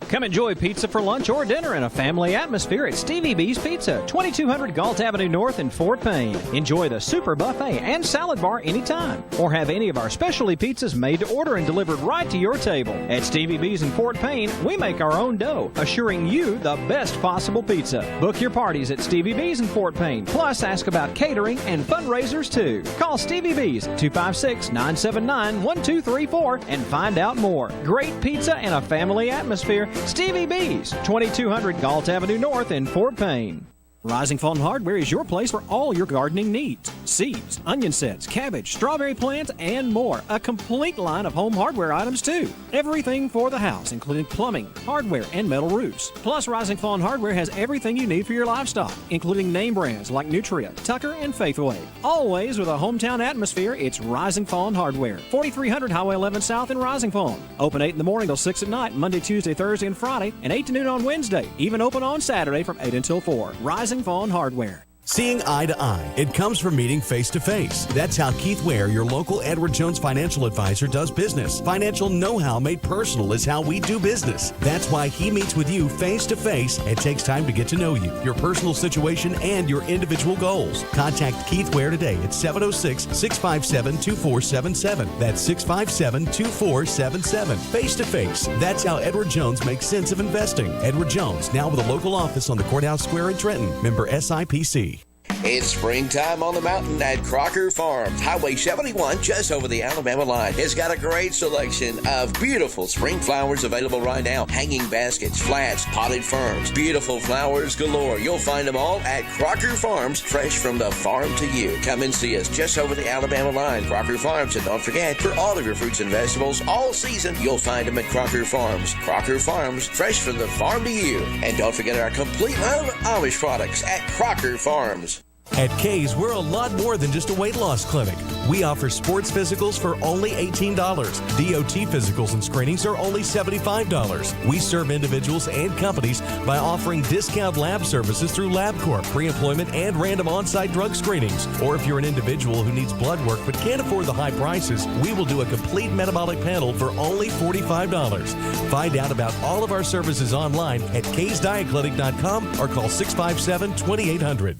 Come enjoy pizza for lunch or dinner in a family atmosphere at Stevie B's Pizza, 2200 Galt Avenue North in Fort Payne. Enjoy the super buffet and salad bar anytime, or have any of our specialty pizzas made to order and delivered right to your table. At Stevie B's in Fort Payne, we make our own dough, assuring you the best possible pizza. Book your parties at Stevie B's in Fort Payne, plus ask about catering and fundraisers too. Call Stevie B's 256-979-1234 and find out more. Great pizza and a family atmosphere. Stevie B's, 2200 Galt Avenue North in Fort Payne. Rising Fawn Hardware is your place for all your gardening needs. Seeds, onion sets, cabbage, strawberry plants, and more. A complete line of home hardware items, too. Everything for the house, including plumbing, hardware, and metal roofs. Plus, Rising Fawn Hardware has everything you need for your livestock, including name brands like Nutria, Tucker, and Faithway. Always with a hometown atmosphere, it's Rising Fawn Hardware. 4300 Highway 11 South in Rising Fawn. Open 8 in the morning till 6 at night, Monday, Tuesday, Thursday, and Friday, and 8 to noon on Wednesday. Even open on Saturday from 8 until 4. Rising Fawn Hardware. Seeing eye to eye, it comes from meeting face to face. That's how Keith Ware, your local Edward Jones financial advisor, does business. Financial know-how made personal is how we do business. That's why he meets with you face to face and takes time to get to know you, your personal situation, and your individual goals. Contact Keith Ware today at 706-657-2477. That's 657-2477. Face to face. That's how Edward Jones makes sense of investing. Edward Jones, now with a local office on the Courthouse Square in Trenton. Member SIPC. It's springtime on the mountain at Crocker Farms. Highway 71, just over the Alabama line. It's got a great selection of beautiful spring flowers available right now. Hanging baskets, flats, potted ferns, beautiful flowers galore. You'll find them all at Crocker Farms, fresh from the farm to you. Come and see us just over the Alabama line. Crocker Farms, and don't forget, for all of your fruits and vegetables all season, you'll find them at Crocker Farms. Crocker Farms, fresh from the farm to you. And don't forget our complete line of Amish products at Crocker Farms. At K's, we're a lot more than just a weight loss clinic. We offer sports physicals for only $18. DOT physicals and screenings are only $75. We serve individuals and companies by offering discount lab services through LabCorp, pre-employment, and random on-site drug screenings. Or if you're an individual who needs blood work but can't afford the high prices, we will do a complete metabolic panel for only $45. Find out about all of our services online at ksdietclinic.com or call 657-2800.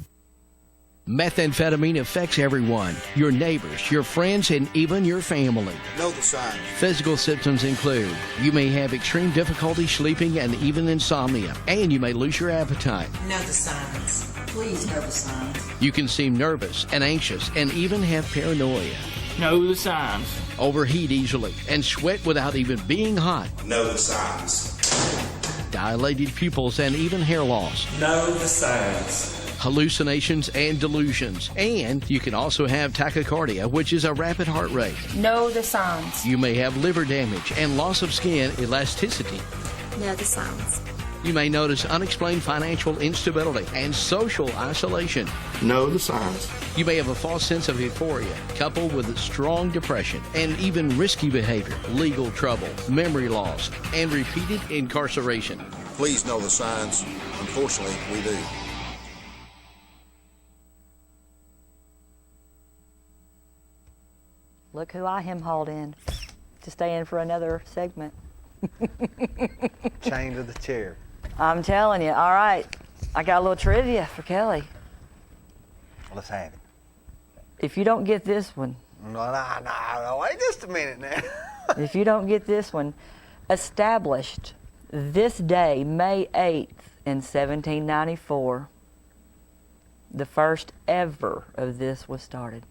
Methamphetamine affects everyone, your neighbors, your friends, and even your family. Know the signs. Physical symptoms include you may have extreme difficulty sleeping and even insomnia, and you may lose your appetite. Know the signs. Please know the signs. You can seem nervous and anxious and even have paranoia. Know the signs. Overheat easily and sweat without even being hot. Know the signs. Dilated pupils and even hair loss. Know the signs. Hallucinations and delusions. And you can also have tachycardia, which is a rapid heart rate. Know the signs. You may have liver damage and loss of skin elasticity. Know the signs. You may notice unexplained financial instability and social isolation. Know the signs. You may have a false sense of euphoria, coupled with strong depression and even risky behavior, legal trouble, memory loss, and repeated incarceration. Please know the signs. Unfortunately, we do. Look who I hauled in to stay in for another segment. Chained to the chair. I'm telling you. All right. I got a little trivia for Kelly. Let's have it. If you don't get this one. No, wait just a minute now. If you don't get this one, established this day, May 8th in 1794, the first ever of this was started.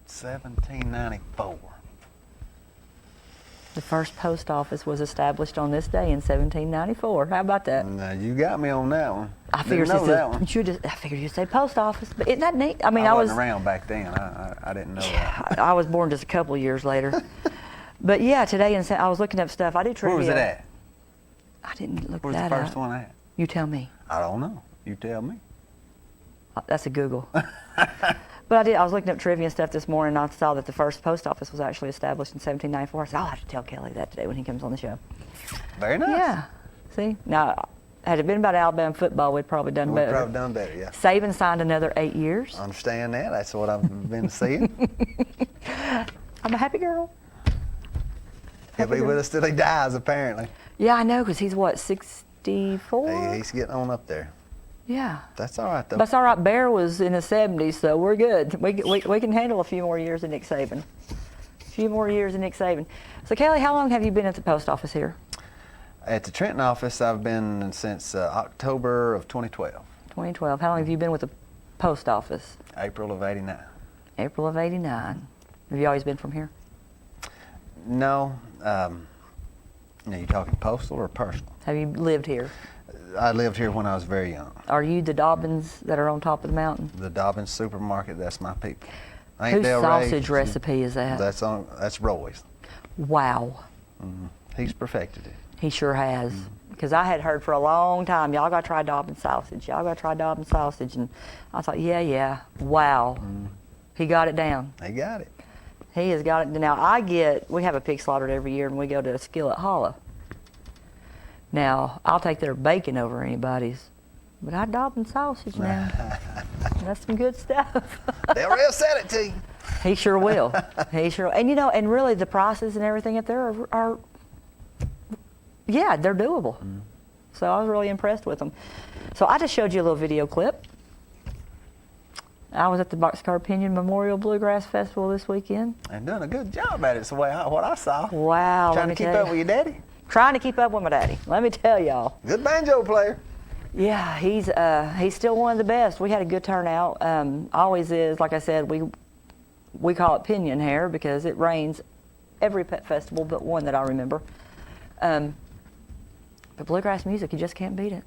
1794. The first post office was established on this day in 1794. How about that? Now you got me on that one. I figured that one. I figured you'd say post office, but isn't that neat? I mean, I was wasn't around back then. I didn't know that. I was born just a couple of years later. But yeah, today I was looking up stuff. I do trivia. Where was it at? I didn't look Where's that the first up. one at? You tell me. I don't know. You tell me. That's a Google. But I was looking up trivia and stuff this morning, and I saw that the first post office was actually established in 1794. I said, I'll have to tell Kelly that today when he comes on the show. Very nice. Yeah. See? Now, had it been about Alabama football, we'd probably done better. We'd probably done better, yeah. Saban signed another 8 years. I understand that. That's what I've been seeing. I'm a happy girl. He'll be with us till he dies, apparently. Yeah, I know, because he's what, 64? Hey, he's getting on up there. Yeah. That's all right, though. That's all right. Bear was in his 70s, so we're good. We can handle a few more years of Nick Saban. A few more years of Nick Saban. So, Kelly, how long have you been at the post office here? At the Trenton office, I've been since October of 2012. 2012. How long have you been with the post office? April of '89. April of '89. Have you always been from here? No. Now, you talking postal or personal? Have you lived here? I lived here when I was very young. Are you the Dobbins that are on top of the mountain? The Dobbins supermarket, that's my people. Whose sausage recipe is that? That's Roy's. Wow. Mm-hmm. He's perfected it. He sure has. Because I had heard for a long time, y'all got to try Dobbins sausage. Y'all got to try Dobbins sausage. And I thought, yeah. Wow. He got it down. He got it. He has got it. Now, we have a pig slaughtered every year, and we go to Skillet Hollow. Now, I'll take their bacon over anybody's, but I Dobbins sausage now. That's some good stuff. They'll real sell it to you. He sure will. He sure will. And, and really the prices and everything up there are they're doable. So I was really impressed with them. So I just showed you a little video clip. I was at the Boxcar Pinion Memorial Bluegrass Festival this weekend. And doing a good job at it, is what I saw. Wow. Trying to keep up with your daddy? Trying to keep up with my daddy. Let me tell y'all. Good banjo player. Yeah, he's still one of the best. We had a good turnout. Always is. Like I said, we call it pinion hair because it rains every pet festival but one that I remember. But bluegrass music, you just can't beat it.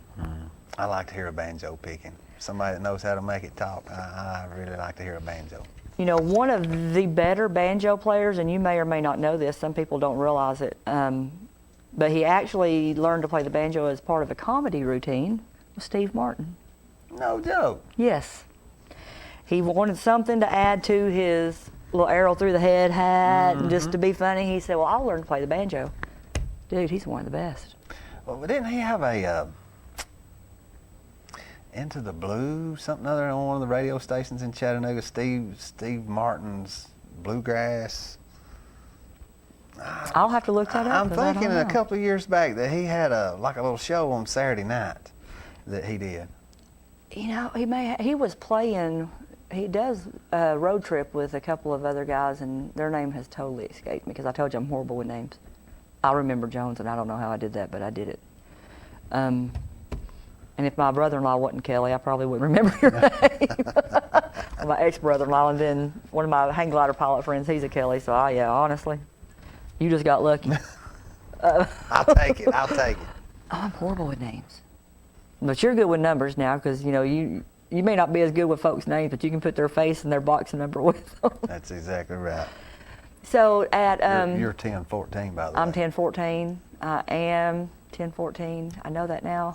I like to hear a banjo picking. Somebody that knows how to make it talk. I really like to hear a banjo. You know, one of the better banjo players, and you may or may not know this, some people don't realize it, but he actually learned to play the banjo as part of a comedy routine with Steve Martin. No joke. Yes. He wanted something to add to his little arrow through the head hat, and just to be funny, he said, well, I'll learn to play the banjo. Dude, he's one of the best. Well, didn't he have a Into the Blue, something other on one of the radio stations in Chattanooga? Steve Martin's Bluegrass. I'll have to look that up. I'm 'cause I thinking don't a know. couple of years back that he had a little show on Saturday night that he did. You know, he was playing. He does a road trip with a couple of other guys, and their name has totally escaped me because I told you I'm horrible with names. I remember Jones, and I don't know how I did that, but I did it. And if my brother-in-law wasn't Kelly, I probably wouldn't remember your name. My ex-brother-in-law, and then one of my hang glider pilot friends, he's a Kelly. So, yeah, honestly, you just got lucky. I'll take it. I'll take it. Oh, I'm horrible with names. But you're good with numbers now because, you know, you may not be as good with folks' names, but you can put their face and their box number with them. That's exactly right. So at... you're 1014, by the way. I'm 1014. I am 1014. I know that now.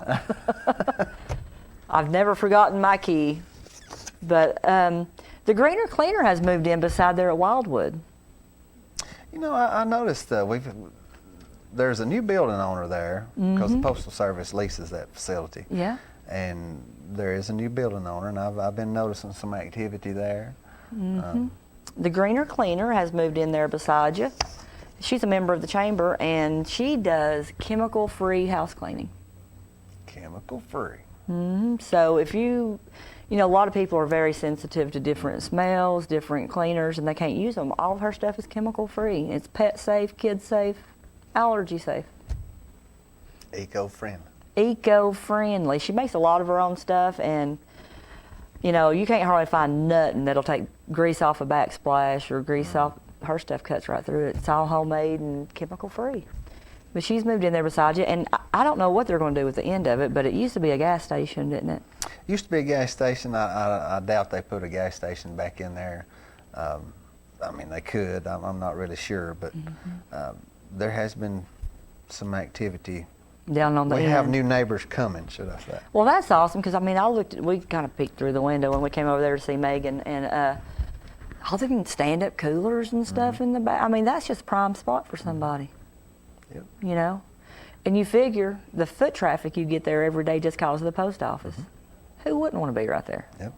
I've never forgotten my key. But the Greener Cleaner has moved in beside there at Wildwood. You know, I noticed there's a new building owner there because the Postal Service leases that facility. Yeah. And there is a new building owner, and I've been noticing some activity there. The Greener Cleaner has moved in there beside you. She's a member of the chamber, and she does chemical-free house cleaning. Chemical-free. So if you know, a lot of people are very sensitive to different smells, different cleaners, and they can't use them. All of her stuff is chemical-free. It's pet-safe, kid-safe, allergy-safe. Eco-friendly. Eco-friendly. She makes a lot of her own stuff, and you know, you can't hardly find nothing that'll take grease off a backsplash or grease off. Her stuff cuts right through it. It's all homemade and chemical-free. But she's moved in there beside you, and I don't know what they're going to do with the end of it, but it used to be a gas station, didn't it? Used to be a gas station. I doubt they put a gas station back in there. I mean, they could. I'm not really sure, but there has been some activity. Down on the end. We have new neighbors coming, should I say. Well, that's awesome, because I mean, we kind of peeked through the window when we came over there to see Megan, and all the stand-up coolers and stuff in the back. I mean, that's just a prime spot for somebody. Yep. You know? And you figure the foot traffic you get there every day just because of the post office. Who wouldn't want to be right there? Yep.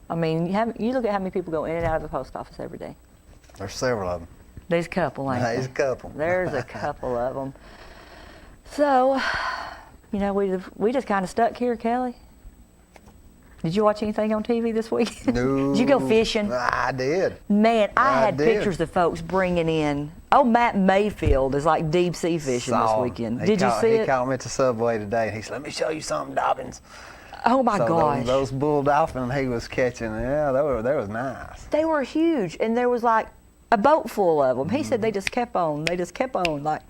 I mean, you look at how many people go in and out of the post office every day. There's several of them. There's a couple, ain't there? There's a couple. There's a couple of them. So, you know, we just kind of stuck here, Kelly. Did you watch anything on TV this week? No. Did you go fishing? I did. Man, I had did. pictures of folks bringing in. Oh, Matt Mayfield is like deep sea fishing this weekend. Did you see it? He caught me at the Subway today, and he said, "Let me show you something, Dobbins." Oh my gosh. Those bull dolphin he was catching, yeah, they was nice. They were huge, and there was like a boat full of them. He said they just kept on. They just kept on. Like,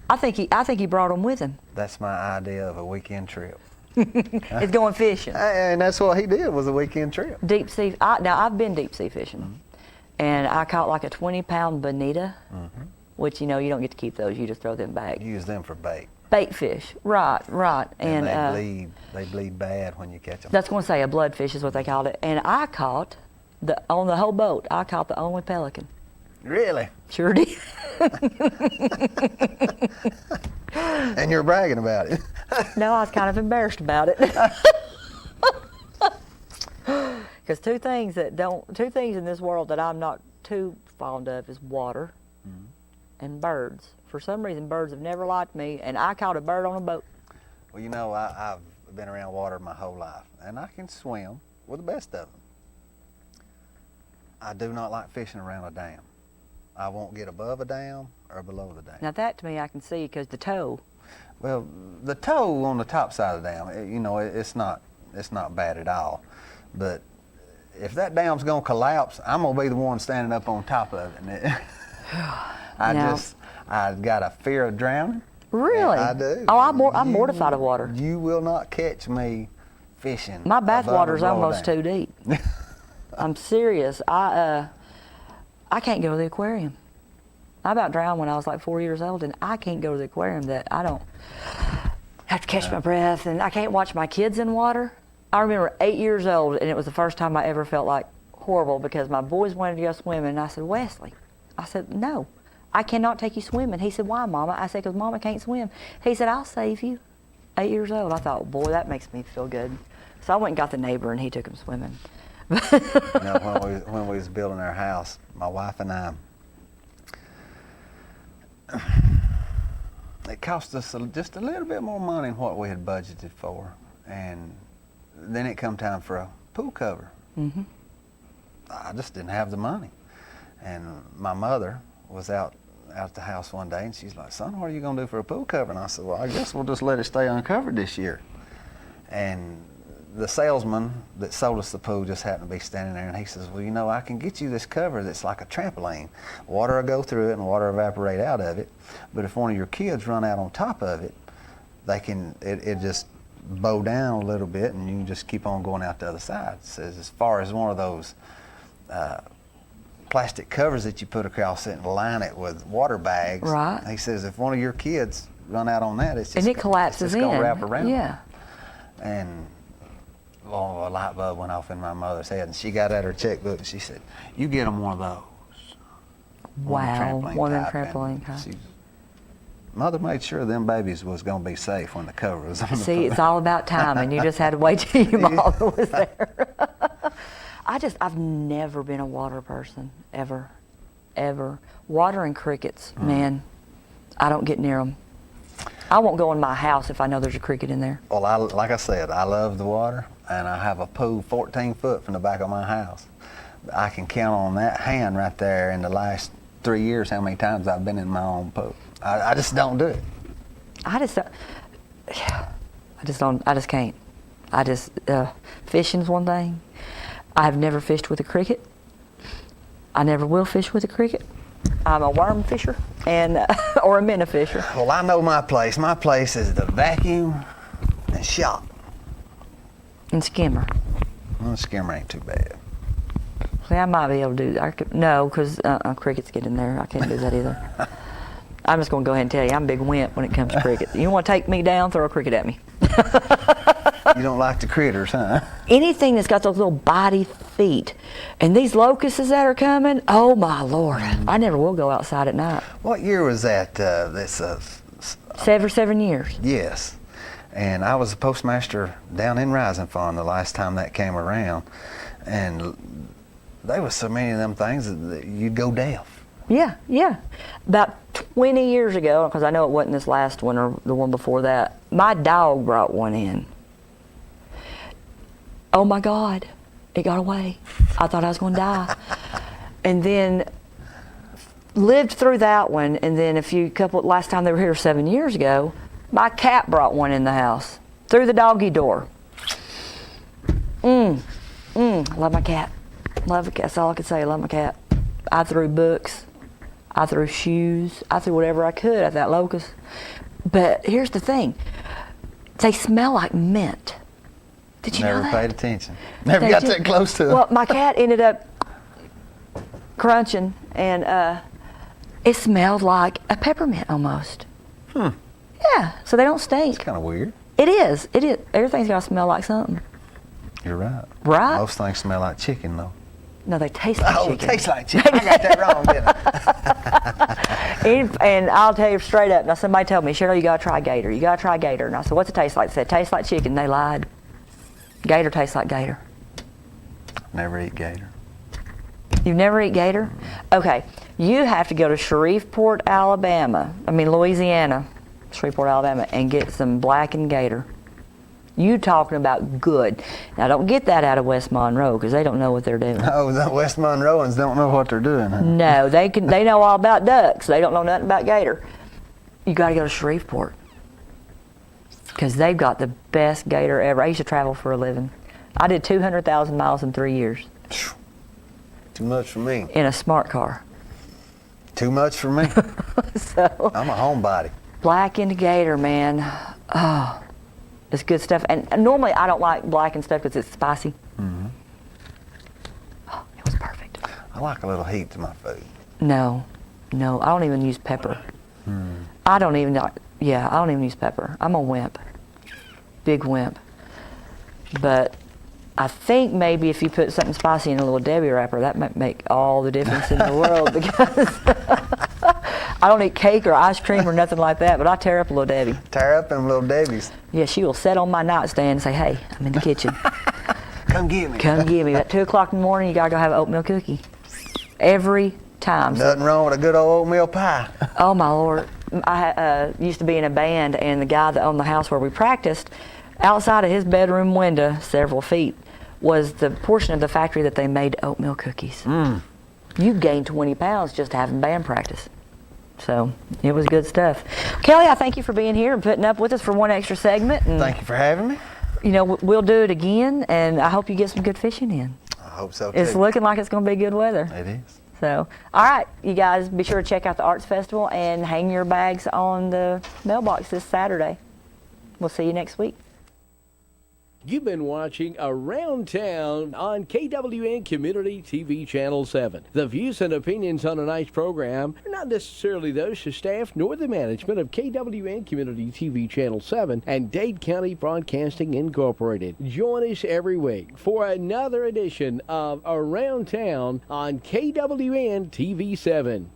I think he brought them with him. That's my idea of a weekend trip. It's going fishing. And that's what he did, was a weekend trip. Deep sea. Now I've been deep sea fishing, and I caught like a 20-pound bonita, which you know you don't get to keep those. You just throw them back. You use them for bait. Bait fish, right. And they bleed bad when you catch them. That's going to say a bloodfish is what they called it. And I caught on the whole boat. I caught the only pelican. Really? Sure did. And you're bragging about it. No, I was kind of embarrassed about it. Because two things in this world that I'm not too fond of is water and birds. For some reason, birds have never liked me, and I caught a bird on a boat. Well, you know, I've been around water my whole life, and I can swim with the best of them. I do not like fishing around a dam. I won't get above a dam or below the dam. Now that to me I can see, because the toe, Well, the toe on the top side of the dam, it's not bad at all. But if that dam's gonna collapse, I'm gonna be the one standing up on top of it. And I got a fear of drowning. Really? I do. Oh, I'm mortified of water. You will not catch me fishing. My bath above water's a blow almost dam. too deep. I'm serious. I can't go to the aquarium. I about drowned when I was like 4 years old, and I can't go to the aquarium. That I don't have to catch my breath, and I can't watch my kids in water. I remember 8 years old, and it was the first time I ever felt like horrible because my boys wanted to go swimming, and I said, Wesley, I said, no, I cannot take you swimming. He said, why, Mama? I said, because Mama can't swim. He said, I'll save you. 8 years old. I thought, boy, that makes me feel good. So I went and got the neighbor, and he took him swimming. When we was building our house, my wife and I, it cost us just a little bit more money than what we had budgeted for, and then it come time for a pool cover. Mm-hmm. I just didn't have the money, and my mother was out at the house one day, and she's like, "Son, what are you gonna do for a pool cover?" And I said, "Well, I guess we'll just let it stay uncovered this year." And the salesman that sold us the pool just happened to be standing there, and he says, "Well, I can get you this cover that's like a trampoline. Water will go through it and water will evaporate out of it, but if one of your kids run out on top of it, it just bow down a little bit, and you can just keep on going out the other side." It says, as far as one of those plastic covers that you put across it and line it with water bags, right. He says, if one of your kids run out on that, it's just, and it collapses it's gonna wrap in. around. Yeah. And a light bulb went off in my mother's head, and she got out her checkbook and she said, "You get them one of those." Wow, one of them type. trampoline type. Mother made sure them babies was going to be safe when the cover was on the See, pool. it's all about timing. You just had to wait till your mom was there. I've never been a water person, ever. Water and crickets, man, I don't get near them. I won't go in my house if I know there's a cricket in there. Well, like I said, I love the water, and I have a pool 14 foot from the back of my house. I can count on that hand right there in the last 3 years how many times I've been in my own pool. I just don't do it. I just can't. Fishing's one thing. I have never fished with a cricket. I never will fish with a cricket. I'm a worm fisher or a minnow fisher. Well, I know my place. My place is the vacuum and shop. And skimmer. Well, skimmer ain't too bad. See, I might be able to do that. No, because crickets get in there. I can't do that either. I'm just going to go ahead and tell you, I'm a big wimp when it comes to cricket. You want to take me down, throw a cricket at me. You don't like the critters, huh? Anything that's got those little bitey feet. And these locusts that are coming, oh my Lord. I never will go outside at night. What year was that? 7 years. Yes. And I was a postmaster down in Rising Farm the last time that came around. And there was so many of them things that you'd go deaf. Yeah. About 20 years ago, because I know it wasn't this last one or the one before that, my dog brought one in. Oh my God, it got away. I thought I was going to die. And then lived through that one, and then last time they were here 7 years ago, my cat brought one in the house through the doggy door. Love my cat. That's all I could say. I love my cat. I threw books. I threw shoes. I threw whatever I could at that locust. But here's the thing. They smell like mint. Did you know that? Never paid attention. Never got that close to it. Well, my cat ended up crunching, and it smelled like a peppermint almost. Yeah, so they don't stink. It's kind of weird. It is. Everything's got to smell like something. You're right. Right? Most things smell like chicken, though. No, they taste like chicken. Oh, taste like chicken. I got that wrong, didn't I? And I'll tell you straight up. Now, somebody told me, Cheryl, you got to try gator. You got to try gator. And I said, what's it taste like? They said, it tastes like chicken. They lied. Gator tastes like gator. Never eat gator. You've never eat gator? Okay. You have to go to Louisiana, Shreveport, Alabama, and get some blackened gator. You talking about good. Now, don't get that out of West Monroe, because they don't know what they're doing. Oh, the West Monroeans don't know what they're doing, huh? No, they know all about ducks. They don't know nothing about gator. You got to go to Shreveport. because they've got the best gator ever. I used to travel for a living. I did 200,000 miles in 3 years. Too much for me. In a smart car. Too much for me. So I'm a homebody. Black Gator, man. Oh, it's good stuff. And normally I don't like blackened stuff because it's spicy. Mm-hmm. Oh, it was perfect. I like a little heat to my food. No, I don't even use pepper. I don't even use pepper. I'm a wimp. Big wimp. But I think maybe if you put something spicy in a Little Debbie wrapper, that might make all the difference in the world, because I don't eat cake or ice cream or nothing like that, but I tear up a Little Debbie. Tear up them Little Debbies. Yeah, she will sit on my nightstand and say, hey, I'm in the kitchen. Come get me. Come get me. At 2 o'clock in the morning, you got to go have an oatmeal cookie. Every time. Nothing wrong with a good old oatmeal pie. Oh, my Lord. I used to be in a band, and the guy that owned the house where we practiced, outside of his bedroom window, several feet, was the portion of the factory that they made oatmeal cookies. You gained 20 pounds just having band practice. So it was good stuff. Kelly, I thank you for being here and putting up with us for one extra segment. And, thank you for having me. You know, we'll do it again, and I hope you get some good fishing in. I hope so, too. It's looking like it's going to be good weather. It is. So, all right, you guys, be sure to check out the Arts Festival and hang your bags on the mailbox this Saturday. We'll see you next week. You've been watching Around Town on KWN Community TV Channel 7. The views and opinions on tonight's program are not necessarily those of staff nor the management of KWN Community TV Channel 7 and Dade County Broadcasting Incorporated. Join us every week for another edition of Around Town on KWN TV 7.